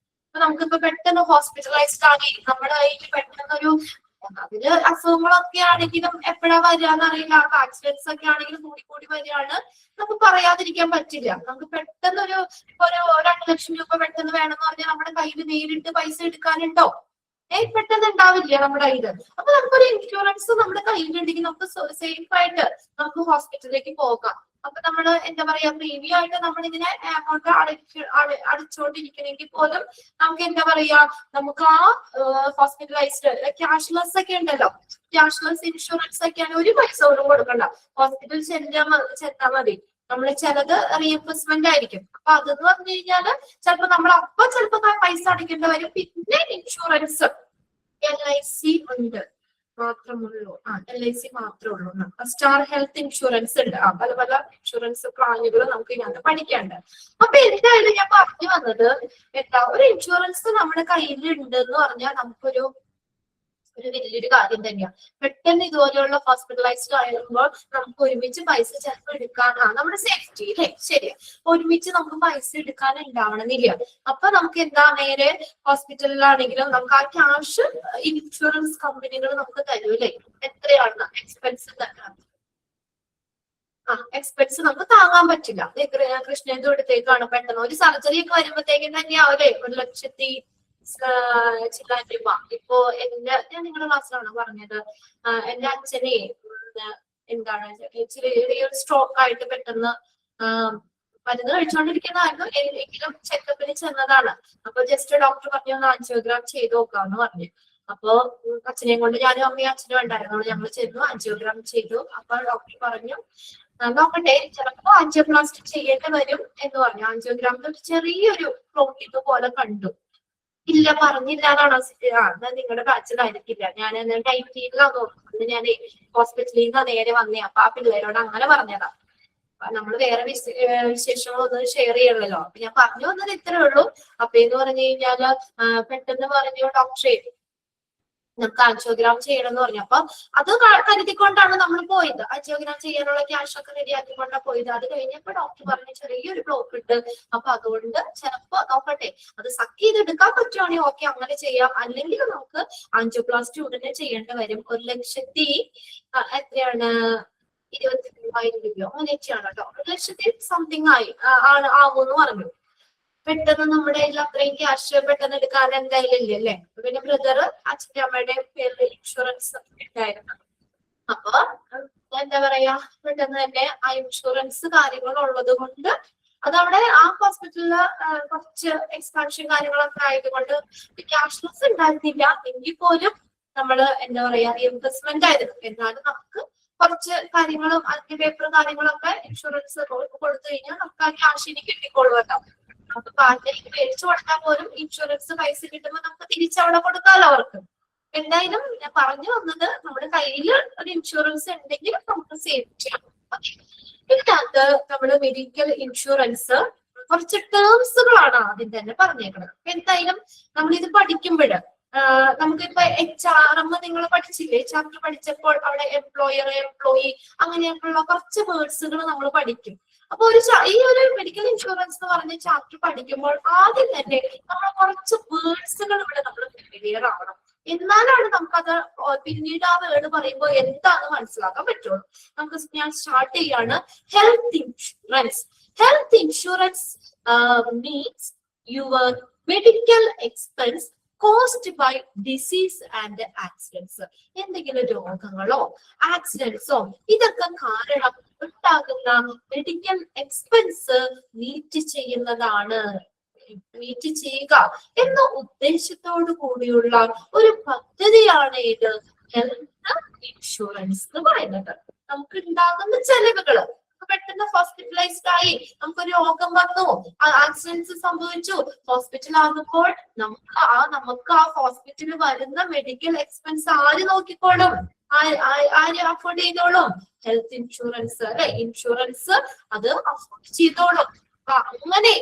അപ്പൊ നമുക്കിപ്പോ പെട്ടെന്ന് ഹോസ്പിറ്റലൈസ്ഡ് ആയി നമ്മുടെ കയ്യിൽ പെട്ടെന്നൊരു അതില് അസുഖങ്ങളൊക്കെ ആണെങ്കിലും എപ്പോഴാ വരികയെന്ന് അറിയില്ല. ആക്സിഡൻസ് ഒക്കെ ആണെങ്കിലും കൂടി വരികയാണ്. നമുക്ക് പറയാതിരിക്കാൻ പറ്റില്ല. നമുക്ക് പെട്ടെന്ന് ഒരു 2 ലക്ഷം രൂപ പെട്ടെന്ന് വേണമെന്ന് പറഞ്ഞാൽ നമ്മുടെ കയ്യിൽ നേരിട്ട് പൈസ എടുക്കാനുണ്ടോ? പെട്ടെന്ന് ഉണ്ടാവില്ല നമ്മുടെ കയ്യിൽ. അപ്പൊ നമുക്കൊരു ഇൻഷുറൻസ് നമ്മുടെ കയ്യിലുണ്ടെങ്കിൽ നമുക്ക് സേഫ് ആയിട്ട് നമുക്ക് ഹോസ്പിറ്റലിലേക്ക് പോകാം. അപ്പൊ നമ്മള് എന്താ പറയാ, പ്രീമിയം ആയിട്ട് നമ്മൾ ഇതിനെ എമൗണ്ട് അടിച്ചുകൊണ്ടിരിക്കണമെങ്കിൽ പോലും നമുക്ക് എന്താ പറയാ, നമുക്ക് ആ ഹോസ്പിറ്റലൈസ്ഡ് ക്യാഷ്ലെസ് ഒക്കെ ഉണ്ടല്ലോ, ക്യാഷ്ലെസ് ഇൻഷുറൻസ് ഒക്കെയാണ്. ഒരു പൈസ പോലും കൊടുക്കണ്ട. ഹോസ്പിറ്റലിൽ ചെന്നാൽ മതി. നമ്മൾ ചിലത് റീഇംബേഴ്സ്മെന്റ് ആയിരിക്കും. അപ്പൊ അതെന്ന് പറഞ്ഞു കഴിഞ്ഞാല് ചിലപ്പോ നമ്മൾ ചിലപ്പോ പൈസ അടയ്ക്കേണ്ടി വരും. പിന്നെ ഇൻഷുറൻസ് LIC ഉണ്ട്. മാത്രമുള്ളൂ. LIC മാത്രമേ ഉള്ളൂ. സ്റ്റാർ ഹെൽത്ത് ഇൻഷുറൻസ് ഉണ്ട്. പല പല ഇൻഷുറൻസ് പ്ലാനുകൾ നമുക്ക് ഇതിനകത്ത് പഠിക്കാണ്ട്. അപ്പൊ എന്തായാലും ഞാൻ പറഞ്ഞു വന്നത് ഒരു ഇൻഷുറൻസ് നമ്മുടെ കയ്യിൽ ഉണ്ട് എന്ന് പറഞ്ഞാൽ നമുക്കൊരു വലിയൊരു കാര്യം തന്നെയാണ്. പെട്ടെന്ന് ഇതുപോലെയുള്ള ഹോസ്പിറ്റലൈസ്ഡ് ആകുമ്പോൾ നമുക്ക് ഒരുമിച്ച് പൈസ ചിലപ്പോൾ എടുക്കാനാണ് നമ്മുടെ സേഫ്റ്റി, അല്ലേ? ശരി, ഒരുമിച്ച് നമുക്ക് പൈസ എടുക്കാൻ ഉണ്ടാവണമെന്നില്ല. അപ്പൊ നമുക്ക് എന്താ, നേരെ ഹോസ്പിറ്റലിലാണെങ്കിലും നമുക്ക് ആ ക്യാഷ് ഇൻഷുറൻസ് കമ്പനികൾ നമുക്ക് തരും, അല്ലേ? എത്രയാണ് എക്സ്പെൻസ് തന്നെ, എക്സ്പെൻസ് നമുക്ക് താങ്ങാൻ പറ്റില്ല. കൃഷ്ണേന്ദു അടുത്തേക്കാണ് പെട്ടെന്ന് ഒരു സർജറി ഒക്കെ വരുമ്പോഴത്തേക്കും തന്നെയാവല്ലേ 1,00,000 ചില്ലാൻ രൂപ. ഇപ്പോ ഞാൻ നിങ്ങളുടെ ക്ലാസ്സിലാണ് പറഞ്ഞത്, എന്റെ അച്ഛനെ എന്താണ് ചെറിയൊരു സ്ട്രോക്ക് ആയിട്ട് പെട്ടെന്ന് മരുന്ന് കഴിച്ചുകൊണ്ടിരിക്കുന്നതായിരുന്നു. എങ്കിലും ചെക്കപ്പിന് ചെന്നതാണ്. അപ്പൊ ജസ്റ്റ് ഡോക്ടർ പറഞ്ഞു ഒന്ന് ആൻജിയോഗ്രാം ചെയ്ത് നോക്കാന്ന് പറഞ്ഞു. അപ്പൊ അച്ഛനെയും കൊണ്ട് ഞാനും അമ്മയും അച്ഛനും ഉണ്ടായിരുന്നു. ഞങ്ങൾ ചെന്നു, ആൻജിയോഗ്രാം ചെയ്തു. അപ്പൊ ഡോക്ടർ പറഞ്ഞു നോക്കട്ടെ, ചിലപ്പോ ആൻജിയോപ്ലാസ്റ്റി ചെയ്യേണ്ടി വരും എന്ന് പറഞ്ഞു. ആൻജിയോഗ്രാമിൽ ഒരു ചെറിയൊരു പ്രോട്ടീൻ പോലെ കണ്ടു. ഇല്ല, പറഞ്ഞില്ല എന്നാണോ? നിങ്ങളുടെ ബാച്ചിലായിരിക്കില്ല. ഞാൻ 19 നോക്കുന്നത്. ഞാൻ ഹോസ്പിറ്റലിൽ നിന്ന് നേരെ വന്നേ. അപ്പൊ ആ പിള്ളേരോട് അങ്ങനെ പറഞ്ഞതാ. നമ്മൾ വേറെ വിശേഷങ്ങളൊന്നും ഷെയർ ചെയ്യണല്ലോ. അപ്പൊ ഞാൻ പറഞ്ഞു വന്നത് ഇത്രേ ഉള്ളൂ. അപ്പൊ എന്ന് പറഞ്ഞു കഴിഞ്ഞാല് പെട്ടെന്ന് പറഞ്ഞു ഡോക്ടറെ നമുക്ക് ആൻജിയോഗ്രാം ചെയ്യണം എന്ന് പറഞ്ഞു. അപ്പൊ അത് കരുതിക്കൊണ്ടാണ് നമ്മൾ പോയത്. ആൻജിയോഗ്രാം ചെയ്യാനുള്ള ക്യാഷ് ഒക്കെ റെഡിയാക്കിക്കൊണ്ടാണ് പോയത്. അത് കഴിഞ്ഞപ്പോ ഡോക്ടർ പറഞ്ഞു ചെറിയൊരു ബ്ലോക്ക് ഉണ്ട്. അപ്പൊ അതുകൊണ്ട് ചിലപ്പോ നോക്കട്ടെ, അത് സക്ക് ചെയ്തെടുക്കാൻ പറ്റുവാണെങ്കിൽ ഓക്കെ, അങ്ങനെ ചെയ്യാം. അല്ലെങ്കിൽ നമുക്ക് ആൻജിയോപ്ലാസ്റ്റി ഉടനെ ചെയ്യേണ്ടി വരും. 1,00,000 എത്രയാണ്, 23,000 രൂപയോ അങ്ങനെയൊക്കെയാണ് കേട്ടോ. 1,00,000 സംതിങ് ആവുമെന്ന് പറഞ്ഞു. പെട്ടെന്ന് നമ്മുടെ കയ്യിൽ അത്രയും ക്യാഷ് പെട്ടെന്ന് എടുക്കാൻ എന്തായാലും ഇല്ല, അല്ലേ? പിന്നെ ബ്രദർ അച്ഛൻ്റെ അമ്മയുടെ പേരിൽ ഇൻഷുറൻസ് ഉണ്ടായിരുന്നു. അപ്പൊ എന്താ പറയാ, പെട്ടെന്ന് തന്നെ ആ ഇൻഷുറൻസ് കാര്യങ്ങൾ ഉള്ളത് കൊണ്ട് അതവിടെ ആ ഹോസ്പിറ്റലില് കുറച്ച് എക്സ്പാൻഷൻ കാര്യങ്ങളൊക്കെ ആയതുകൊണ്ട് ക്യാഷ്ലെസ് ഉണ്ടായിരുന്നില്ല. എങ്കിൽ പോലും നമ്മള് എന്താ പറയാ ഇൻവെസ്റ്റ്മെന്റ് ആയിരുന്നു. എന്നാലും നമുക്ക് കുറച്ച് കാര്യങ്ങളും അതിന്റെ പേപ്പർ കാര്യങ്ങളൊക്കെ ഇൻഷുറൻസ് കൊടുത്തു കഴിഞ്ഞാൽ നമുക്ക് ആ ക്യാഷിന് കിട്ടിക്കൊള്ളുമല്ലോ. നമുക്ക് പാർട്ടിക്ക് മേടിച്ചു കൊടുത്താൽ പോലും ഇൻഷുറൻസ് പൈസ കിട്ടുമ്പോൾ നമുക്ക് തിരിച്ചവിടെ കൊടുക്കാമല്ലോ അവർക്ക്. എന്തായാലും ഞാൻ പറഞ്ഞു വന്നത്, നമ്മുടെ കയ്യിൽ ഒരു ഇൻഷുറൻസ് ഉണ്ടെങ്കിൽ നമുക്ക് സേവ് ചെയ്യാം. ഇതിനകത്ത് നമ്മള് മെഡിക്കൽ ഇൻഷുറൻസ് കുറച്ച് ടേംസുകളാണ് ആദ്യം തന്നെ പറഞ്ഞേക്കുന്നത്. എന്തായാലും നമ്മളിത് പഠിക്കുമ്പോൾ നമുക്കിപ്പോ HRM നിങ്ങൾ പഠിച്ചില്ലേ? ചാപ്റ്റർ പഠിച്ചപ്പോൾ അവിടെ എംപ്ലോയർ, എംപ്ലോയി അങ്ങനെയൊക്കെയുള്ള കുറച്ച് വേർഡ്സുകൾ നമ്മൾ പഠിക്കും. അപ്പൊ ഈ ഒരു മെഡിക്കൽ ഇൻഷുറൻസ് എന്ന് പറഞ്ഞ ചാപ്റ്റർ പഠിക്കുമ്പോൾ ആദ്യം തന്നെ നമ്മൾ കുറച്ച് വേർഡ്സുകൾ ഇവിടെ നമ്മൾ ഫെമിലിയർ ആവണം. എന്നാലാണ് നമുക്കത് പിന്നീട് ആ വേർഡ് പറയുമ്പോൾ എന്താണെന്ന് മനസ്സിലാക്കാൻ പറ്റുള്ളൂ. ഞാൻ സ്റ്റാർട്ട് ചെയ്യാണ്. Health insurance. Health insurance means your medical expense caused by disease and accidents. എന്തെങ്കിലും രോഗങ്ങളോ ആക്സിഡൻസോ ഇതൊക്കെ കാരണം ഉണ്ടാകുന്ന മെഡിക്കൽ എക്സ്പെൻസ് മീറ്റ് ചെയ്യുന്നതാണ്, മീറ്റ് ചെയ്യുക എന്ന ഉദ്ദേശത്തോടു കൂടിയുള്ള ഒരു പദ്ധതിയാണ് ഇത് ഹെൽത്ത് ഇൻഷുറൻസ് എന്ന് പറയുന്നത്. നമുക്ക് ഉണ്ടാകുന്ന ചെലവുകള്, പെട്ടെന്ന് ഹോസ്പിറ്റലൈസ്ഡ് ആയി, നമുക്കൊരു രോഗം വന്നു, ആക്സിഡൻസ് സംഭവിച്ചു, ഹോസ്പിറ്റൽ ആകുമ്പോൾ നമുക്ക് ആ ഹോസ്പിറ്റലിൽ വരുന്ന മെഡിക്കൽ എക്സ്പെൻസ് ആര് നോക്കിക്കോളും? ആര് അഫോർഡ് ചെയ്തോളും? ഹെൽത്ത് ഇൻഷുറൻസ്, അല്ലെ? ഇൻഷുറൻസ് അത് അഫോർഡ് ചെയ്തോളും. അങ്ങനെ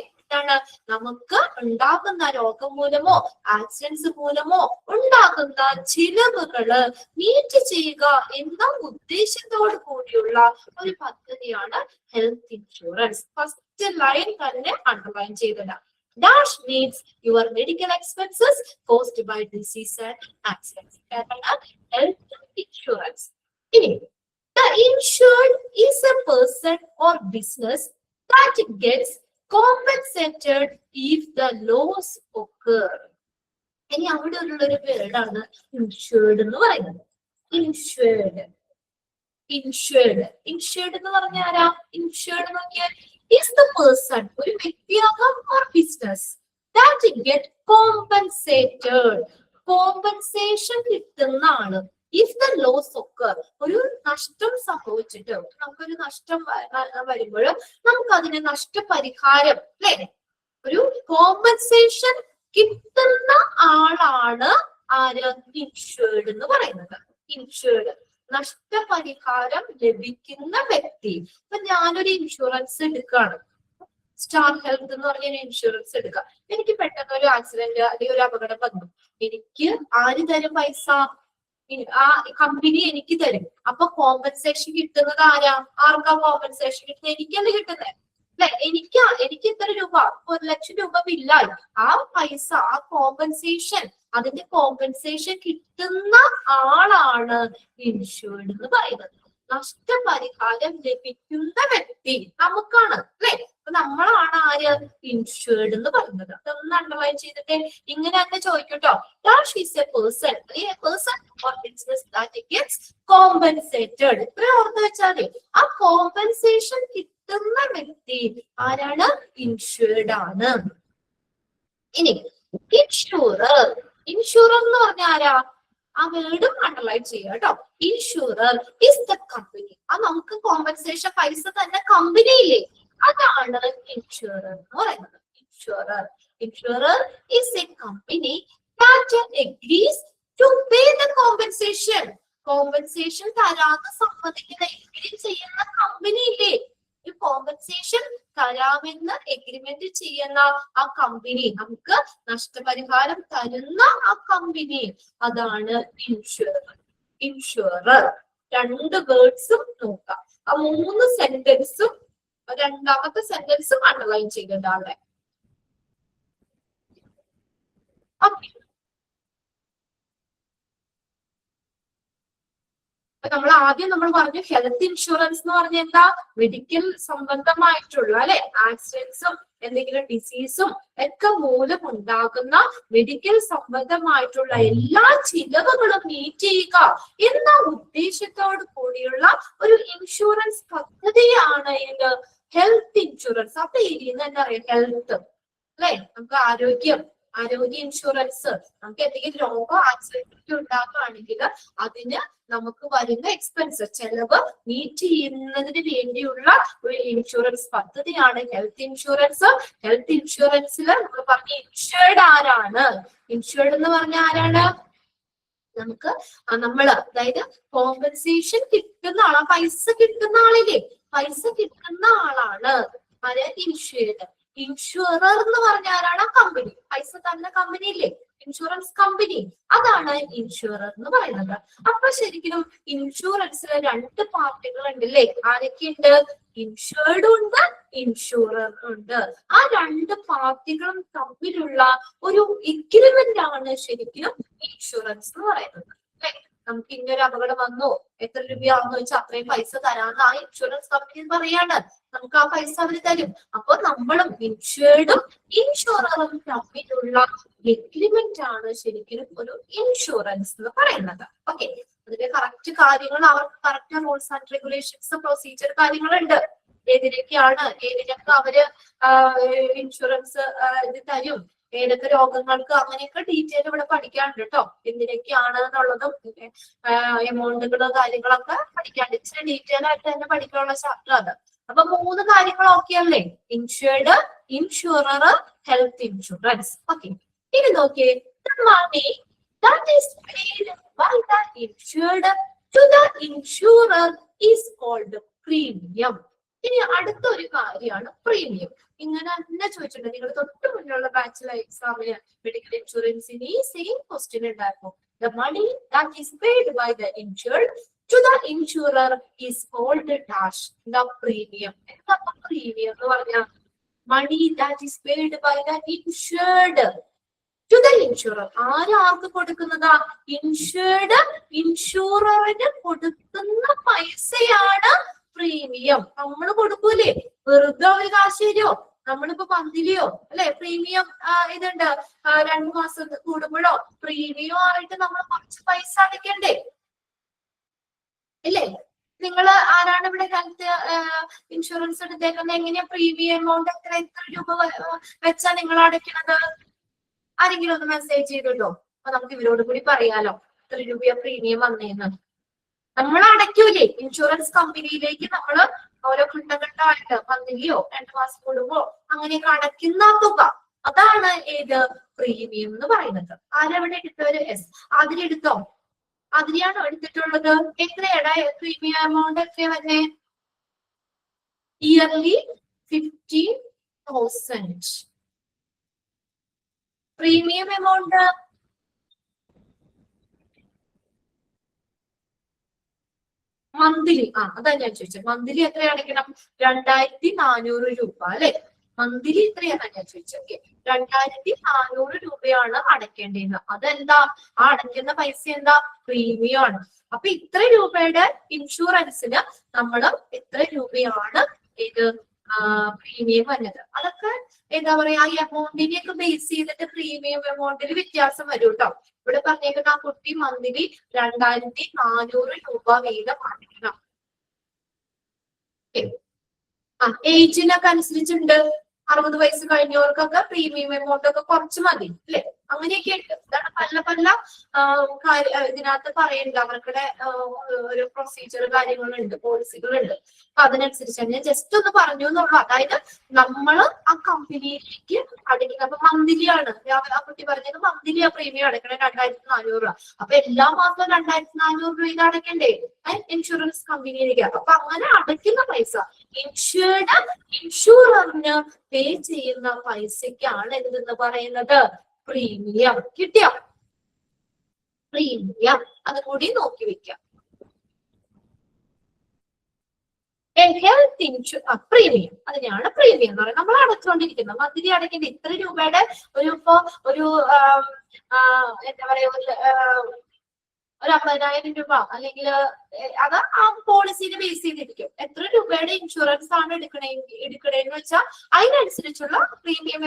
നമുക്ക് ഉണ്ടാകുന്ന രോഗം മൂലമോ ആക്സിഡൻസ് മൂലമോ ഉണ്ടാകുന്ന ചിലവുകള് മീറ്റ് ചെയ്യുക എന്ന ഉദ്ദേശത്തോടു കൂടിയുള്ള ഒരു പദ്ധതിയാണ് ഹെൽത്ത് ഇൻഷുറൻസ്. ഫസ്റ്റ് ലൈൻ തന്നെ അണ്ടർലൈൻ ചെയ്തത്. Dash means your medical expenses caused by disease and accidents. Health insurance. The insured is a person or business that gets compensated if the loss occur. ഇനി അവിടെ ഉള്ളൊരു പേരാണ് insured എന്ന് പറയുന്നത്. Insured എന്ന് പറഞ്ഞ ആരാ? ഇൻഷുർഡ് നോക്കിയാൽ is the person, ഒരു വ്യക്തിയാകാം or business, that get compensated, compensation കിട്ടുന്ന ആള്. If the loss occur, ഒരു നഷ്ടം സംഭവിച്ചിട്ട് നമുക്കൊരു നഷ്ടം വരുമ്പോൾ നമുക്ക് അതിന് നഷ്ടപരിഹാരം, അല്ലെ? ഒരു കോമ്പൻസേഷൻ കിട്ടുന്ന ആളാണ് ആര്? ഇൻഷുർഡ് എന്ന് പറയുന്നത്. ഇൻഷുർഡ്. നഷ്ടപരിഹാരം ലഭിക്കുന്ന വ്യക്തി. ഇപ്പൊ ഞാനൊരു ഇൻഷുറൻസ് എടുക്കുകയാണ്, സ്റ്റാർ ഹെൽത്ത് എന്ന് പറഞ്ഞ ഇൻഷുറൻസ് എടുക്കുക. എനിക്ക് പെട്ടെന്ന് ഒരു ആക്സിഡന്റ് അല്ലെങ്കിൽ ഒരു അപകടം വന്നു. എനിക്ക് ആര് തരും പൈസ? ആ കമ്പനി എനിക്ക് തരും. അപ്പൊ കോമ്പൻസേഷൻ കിട്ടുന്നത് ആർക്കാ കോമ്പൻസേഷൻ കിട്ടുന്നത്? എനിക്കല്ലേ കിട്ടുന്നത് അല്ലെ? എനിക്ക് ഇത്ര രൂപ, 1,00,000 രൂപ ബില്ലായി. ആ പൈസ, ആ കോമ്പൻസേഷൻ, അതിന്റെ കോമ്പൻസേഷൻ കിട്ടുന്ന ആളാണ് ഇൻഷുർഡ് എന്ന് പറയുന്നത്. നഷ്ടപരിഹാരം ലഭിക്കുന്ന വ്യക്തി നമുക്കാണ് അല്ലെ? അപ്പൊ നമ്മളാണ് ആര്? ഇൻഷുർഡ് എന്ന് പറയുന്നത്. അതൊന്ന് അണ്ടർലൈൻ ചെയ്തിട്ട് ഇങ്ങനെ തന്നെ ചോദിക്കൂട്ടോ. Dash is a person, a person or business that gets compensated. ഇത്ര ഓർത്ത് വെച്ചാൽ ആ കോമ്പൻസേഷൻ കിട്ടുന്ന വ്യക്തി ആരാണ്? ഇൻഷുർഡ് ആണ്. ഇനി ഇൻഷുറർ. ഇൻഷുറർ എന്ന് പറഞ്ഞ ആരാ? ആ വേർഡും അണ്ടർലൈൻ ചെയ്യുക കേട്ടോ. Insurer is the company. ആ നമുക്ക് കോമ്പൻസേഷൻ പൈസ തന്നെ കമ്പനിയില്ലേ, അതാണ് ഇൻഷുറർ എന്ന് പറയുന്നത്. Insurer is a company that agrees to pay the compensation. Compensation തരാന്ന് സമ്മതിക്കുന്ന, എഗ്രി ചെയ്യുന്ന കമ്പനി ഇല്ലേ, ഈ കോമ്പൻസേഷൻ തരാമെന്ന് എഗ്രിമെന്റ് ചെയ്യുന്ന ആ കമ്പനി, നമുക്ക് നഷ്ടപരിഹാരം തരുന്ന ആ കമ്പനി, അതാണ് ഇൻഷുറർ. രണ്ട് വേർഡ്സും നോക്കാം. ആ 3 സെന്റൻസും രണ്ടാമത്തെ സെന്റൻസും അണ്ടർലൈൻ ചെയ്യേണ്ടതാണ്. ഓക്കെ, നമ്മൾ പറഞ്ഞു ഹെൽത്ത് ഇൻഷുറൻസ് എന്ന് പറഞ്ഞ എന്താ? മെഡിക്കൽ സംബന്ധമായിട്ടുള്ള അല്ലെ, ആക്സിഡൻസും എന്തെങ്കിലും ഡിസീസും ഒക്കെ മൂലം ഉണ്ടാകുന്ന മെഡിക്കൽ സംബന്ധമായിട്ടുള്ള എല്ലാ ചിലവുകളും മീറ്റ് ചെയ്യുക എന്ന ഉദ്ദേശത്തോട് കൂടിയുള്ള ഒരു ഇൻഷുറൻസ് പദ്ധതിയാണ് ഇത് ഹെൽത്ത് ഇൻഷുറൻസ്. അപ്പൊ ഇതിൽ തന്നെ അറിയാം ഹെൽത്ത് അല്ലെ, നമുക്ക് ആരോഗ്യ ഇൻഷുറൻസ്. നമുക്ക് എന്തെങ്കിലും രോഗം, ആക്സിഡന്റ് ഉണ്ടാക്കുകയാണെങ്കിൽ അതിന് നമുക്ക് വരുന്ന എക്സ്പെൻസ്, ചെലവ് മീറ്റ് ചെയ്യുന്നതിന് വേണ്ടിയുള്ള ഒരു ഇൻഷുറൻസ് പദ്ധതിയാണ് ഹെൽത്ത് ഇൻഷുറൻസ്. ഹെൽത്ത് ഇൻഷുറൻസിൽ നമ്മൾ പറഞ്ഞ ഇൻഷുർഡ് ആരാണ്? ഇൻഷുർഡ് എന്ന് പറഞ്ഞ ആരാണ്? നമുക്ക് അതായത് കോമ്പൻസേഷൻ കിട്ടുന്ന ആളാ, പൈസ കിട്ടുന്ന ആളില്ലേ, പൈസ കിട്ടുന്ന ആളാണ് ആര്? ഇൻഷുർഡ്. ഇൻഷുറർ എന്ന് പറഞ്ഞ ആരാണ്? കമ്പനി, പൈസ തന്ന കമ്പനി ഇല്ലേ, ഇൻഷുറൻസ് കമ്പനി, അതാണ് ഇൻഷുറർ എന്ന് പറയുന്നത്. അപ്പൊ ശരിക്കും ഇൻഷുറൻസിൽ 2 പാർട്ടികൾ ഉണ്ട് അല്ലേ? ആരൊക്കെയുണ്ട്? ഇൻഷുർഡ് ഉണ്ട്, ഇൻഷുറർ ഉണ്ട്. ആ 2 പാർട്ടികളും തമ്മിലുള്ള ഒരു എഗ്രിമെന്റ് ആണ് ശരിക്കും ഇൻഷുറൻസ് എന്ന് പറയുന്നത് അല്ലെ? നമുക്ക് ഇന്നൊരു അപകടം വന്നു, എത്ര രൂപയാണെന്ന് വെച്ചാൽ അത്രയും പൈസ തരാമെന്ന് ആ ഇൻഷുറൻസ് കമ്പനി പറയാണ്. നമുക്ക് ആ പൈസ അവര് തരും. അപ്പൊ നമ്മളും ഇൻഷുർഡും ഇൻഷുററും തമ്മിലുള്ള എഗ്രിമെന്റ് ആണ് ശരിക്കും ഒരു ഇൻഷുറൻസ് എന്ന് പറയുന്നത്. ഓക്കെ, അതിന്റെ കറക്റ്റ് കാര്യങ്ങൾ, അവർക്ക് correct rules and regulations, procedure കാര്യങ്ങളുണ്ട്. ഏതിനൊക്കെ അവര് ഇൻഷുറൻസ് ഇത് തരും, ഏതൊക്കെ രോഗങ്ങൾക്ക്, അങ്ങനെയൊക്കെ ഡീറ്റെയിൽ ഇവിടെ പഠിക്കാനുണ്ട് കേട്ടോ. എന്തിനൊക്കെയാണ് എന്നുള്ളതും എമൗണ്ടുകളോ കാര്യങ്ങളൊക്കെ പഠിക്കാണ്ട്. ഇച്ചിരി ഡീറ്റെയിൽ ആയിട്ട് തന്നെ പഠിക്കാനുള്ള ചാപ്റ്റർ അത്. അപ്പൊ 3 കാര്യങ്ങൾ ഓക്കെ അല്ലേ? Insured, insurer, health insurance. Okay, ഇനി നോക്കിയേ, the money that is paid by the insured to the insurer is called premium. ഇനി അടുത്ത ഒരു കാര്യമാണ് പ്രീമിയം. ഇങ്ങനെ തന്നെ ചോദിച്ചിട്ടുണ്ട്, നിങ്ങൾ തൊട്ട് മുന്നുള്ള ബാച്ചിലർ എക്സാമിന് മെഡിക്കൽ ഇൻഷുറൻസിന് ഈ സെയിം ക്വസ്റ്റ്യൻ ഉണ്ടായിരുന്നു. The money that is paid by the insured to the insurer is called dash the premium. എന്താ പ്രീമിയം എന്ന് പറഞ്ഞാൽ? money that is paid by the insured to the insurer. ആർക്ക് കൊടുക്കുന്നതാ? Insured ഇൻഷുററിന് കൊടുക്കുന്ന പൈസയാണ് പ്രീമിയം. നമ്മൾ കൊടുക്കൂലേ, വെറുതെ ഒരു കാശ് തരുമോ? നമ്മളിപ്പോ പന്തിലെയോ അല്ലെ പ്രീമിയം ഇതുണ്ട്, 2 മാസം കൂടുമ്പോഴോ പ്രീമിയം ആയിട്ട് നമ്മൾ കുറച്ച് പൈസ അടയ്ക്കണ്ടേ ഇല്ലേ? നിങ്ങൾ ആരാണ് ഇവിടെ ഹെൽത്ത് ഇൻഷുറൻസ് എടുത്തേക്കുന്നത്? എങ്ങനെയാ പ്രീമിയം എമൗണ്ട് എത്ര രൂപ വെച്ചാ നിങ്ങൾ അടയ്ക്കണത്? ആരെങ്കിലും ഒന്ന് മെസ്സേജ് ചെയ്തിട്ടോ. അപ്പൊ നമുക്ക് ഇവരോട് കൂടി പറയാലോ എത്ര രൂപയാ പ്രീമിയം വന്നേന്ന്. നമ്മൾ അടയ്ക്കൂലേ ഇൻഷുറൻസ് കമ്പനിയിലേക്ക്? നമ്മൾ ഓരോ ഘട്ടഘട്ടമായിട്ട് പന്തിലെയോ 2 മാസം കൂടുമ്പോ അങ്ങനെയൊക്കെ അടയ്ക്കുന്ന തുക, അതാണ് ഏത് പ്രീമിയം എന്ന് പറയുന്നത്. ആരെവിടെ എടുത്തവര്? അതിലെടുത്തോ? അതിനെയാണോ എടുത്തിട്ടുള്ളത്? എത്രയാണ് പ്രീമിയം എമൗണ്ട്? എത്രയാ വന്നേ? ഇയർലി 15,000. പ്രീമിയം എമൗണ്ട് മന്ത്ലി, അതാ ഞാൻ ചോദിച്ചത്. മന്ത്ലി എത്ര അടയ്ക്കണം? 2,400 രൂപ അല്ലെ? മന്ത്ലി എത്രയാണ് ഞാൻ ചോദിച്ചത്? 2,400 രൂപയാണ് അടയ്ക്കേണ്ടത്. അതെന്താ? ആ അടയ്ക്കുന്ന പൈസ എന്താ? പ്രീമിയം ആണ്. അപ്പൊ ഇത്ര രൂപയുടെ ഇൻഷുറൻസിന് നമ്മൾ എത്ര രൂപയാണ് ഇത് പ്രീമിയം വന്നത്? അതൊക്കെ എന്താ പറയാ, ഈ എമൗണ്ടിനെയൊക്കെ ബേസ് ചെയ്തിട്ട് പ്രീമിയം എമൗണ്ടിൽ വ്യത്യാസം വരും കേട്ടോ. ഇവിടെ പറഞ്ഞേക്കുന്ന ആ കുട്ടി മന്ത്ലി 2,400 രൂപ വീതം അടയ്ക്കണം. ഏജിനൊക്കെ അനുസരിച്ചുണ്ട്. 60 വയസ്സ് കഴിഞ്ഞവർക്കൊക്കെ പ്രീമിയം എമൗണ്ട് ഒക്കെ കുറച്ച് മതി അല്ലെ? അങ്ങനെയൊക്കെ ഉണ്ട്. ഇതാണ് പല പല ഇതിനകത്ത് പറയുന്നുണ്ട്. അവർക്കുടെ ഒരു പ്രൊസീജിയർ കാര്യങ്ങളുണ്ട്, പോളിസികളുണ്ട്. അപ്പൊ അതിനനുസരിച്ചാണ് ഞാൻ ജസ്റ്റ് ഒന്ന് പറഞ്ഞു എന്നുള്ളൂ. അതായത് നമ്മൾ ആ കമ്പനിയിലേക്ക് അടയ്ക്കുന്നത്. അപ്പൊ മന്ത്ലി ആണ് ആ കുട്ടി പറഞ്ഞത്. മന്ത്ലി ആ പ്രീമിയം അടയ്ക്കണേ 2,400 രൂപ. അപ്പൊ എല്ലാ മാസവും 2,400 രൂപ ഇത് അടയ്ക്കണ്ടേ ഇൻഷുറൻസ് കമ്പനിയിലേക്ക്? അപ്പൊ അങ്ങനെ അടയ്ക്കുന്ന പൈസ ഇൻഷുററിന് പേ ചെയ്യുന്ന പൈസക്കാണ് എന്തെന്ന് പറയുന്നത്? പ്രീമിയം. കിട്ടിയോ? പ്രീമിയം. അതുകൂടി നോക്കി വെക്കാം. ഹെൽത്ത് ഇൻഷുറൻസ് പ്രീമിയം, അതിനെയാണ് പ്രീമിയം എന്ന് പറയുന്നത്. നമ്മൾ അടച്ചുകൊണ്ടിരിക്കുന്നത് മന്ത്ലി അടയ്ക്കേണ്ട ഇത്ര രൂപയുടെ ഇപ്പൊ ഒരു എന്താ പറയാ, ഒരു 50,000 രൂപ അല്ലെങ്കിൽ അത് ആ പോളിസിനെ ബേസ് ചെയ്തിരിക്കും. എത്ര രൂപയുടെ ഇൻഷുറൻസ് ആണ് എടുക്കണേന്ന് വെച്ചാൽ അതിനനുസരിച്ചുള്ള പ്രീമിയം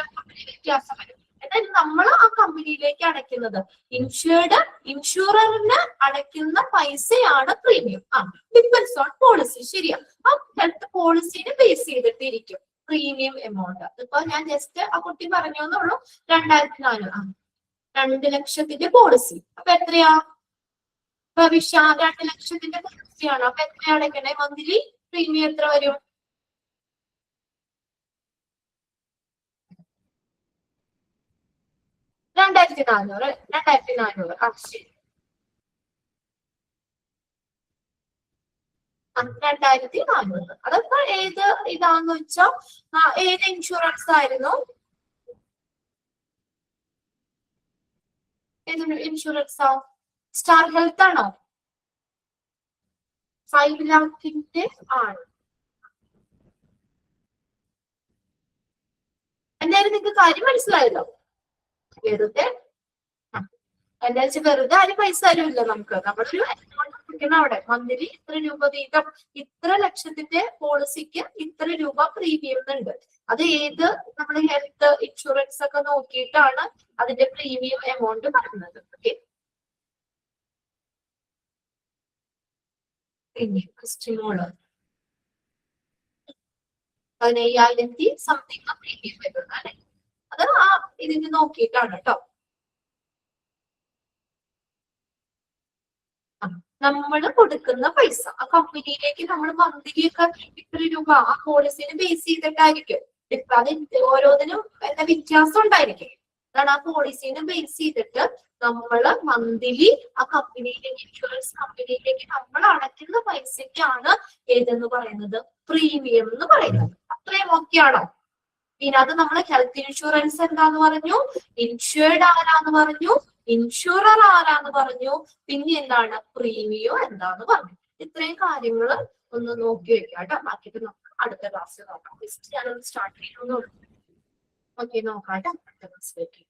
വ്യത്യാസം വരും. എന്നാൽ നമ്മൾ ആ കമ്പനിയിലേക്ക് അടയ്ക്കുന്നത് ഇൻഷുററിന് അടയ്ക്കുന്ന പൈസയാണ് പ്രീമിയം. Depends on policy. ശരിയാ. ആ ഹെൽത്ത് പോളിസിനെ ബേസ് ചെയ്തിട്ടിരിക്കും പ്രീമിയം എമൗണ്ട്. ഇപ്പൊ ഞാൻ ജസ്റ്റ് ആ കുട്ടി പറഞ്ഞു എന്നുള്ളൂ. 2,400 2 ലക്ഷത്തിന്റെ പോളിസി. അപ്പൊ എത്രയാ ഭവിഷ്യ? 2 ലക്ഷത്തിന്റെ പോളിസിയാണ്. അപ്പൊ എത്ര അടയ്ക്കണേ? മന്ത്ലി പ്രീമിയം എത്ര വരും? 2,400. 2,400. ശരി. 2,400. അതൊക്കെ ഏത് ഇതാന്ന് വെച്ചാ ഏത് ഇൻഷുറൻസ് ആയിരുന്നു? ഏത് ഇൻഷുറൻസാ? സ്റ്റാർ ഹെൽത്ത് ആണോ? 5 lakhന്റെ ആണ്. എന്തായാലും നിങ്ങൾക്ക് കാര്യം മനസ്സിലായല്ലോ. വെറുതെ എന്താ വെച്ചാൽ വെറുതെ ആരും പൈസ തരുമില്ല നമുക്ക്. നമ്മളൊരു അക്കൗണ്ട് കൊടുക്കണം അവിടെ. മന്ത്ലി ഇത്ര രൂപ വീതം, ഇത്ര ലക്ഷത്തിന്റെ പോളിസിക്ക് ഇത്ര രൂപ പ്രീമിയം ഉണ്ട്. അത് ഏത് നമ്മൾ ഹെൽത്ത് ഇൻഷുറൻസ് ഒക്കെ നോക്കിയിട്ടാണ് അതിന്റെ പ്രീമിയം എമൗണ്ട് പറയുന്നത്. ഓക്കെ. പിന്നെ ക്രിസ്റ്റിനോള് 15,000 സംതിങ് പ്രീമിയം വരുന്നത് അല്ലെ? അത് ആ ഇതിന് നോക്കിയിട്ടാണ് കേട്ടോ. നമ്മൾ കൊടുക്കുന്ന പൈസ ആ കമ്പനിയിലേക്ക് നമ്മൾ മന്ത്ലി ഒക്കെ ഇത്ര രൂപ ആ പോളിസിന് ബേസ് ചെയ്തിട്ടായിരിക്കും. അത് ഓരോന്നിനും എന്താ വ്യത്യാസം ഉണ്ടായിരിക്കും. അതാണ് ആ പോളിസിനെ ബേസ് ചെയ്തിട്ട് നമ്മൾ മന്ത്ലി ആ കമ്പനിയിലേക്ക്, ഇൻഷുറൻസ് കമ്പനിയിലേക്ക് നമ്മൾ അടയ്ക്കുന്ന പൈസക്കാണ് ഏതെന്ന് പറയുന്നത്? പ്രീമിയം എന്ന് പറയുന്നത്. അത്രയും ഓക്കെയാണോ? പിന്നെ അത് നമ്മൾ ഹെൽത്ത് ഇൻഷുറൻസ് എന്താന്ന് പറഞ്ഞു, ഇൻഷുർഡ് ആരാന്ന് പറഞ്ഞു, ഇൻഷുറർ ആരാന്ന് പറഞ്ഞു, പിന്നെ എന്താണ് പ്രീമിയം എന്താന്ന് പറഞ്ഞു. ഇത്രയും കാര്യങ്ങൾ ഒന്ന് നോക്കി വെക്കാം കേട്ടോ. ബാക്കിയിട്ട് നമുക്ക് അടുത്ത ക്ലാസ്സിൽ നോക്കാം. ലിസ്റ്റ് ഞാനൊന്ന് സ്റ്റാർട്ട് ചെയ്യുന്നു. ഓക്കെ, നോക്കാം കേട്ടോ. അടുത്ത ക്ലാസ്സിലേക്ക്.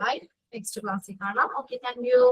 ബൈ. നെക്സ്റ്റ് ക്ലാസ്സിൽ കാണാം. Okay, thank you.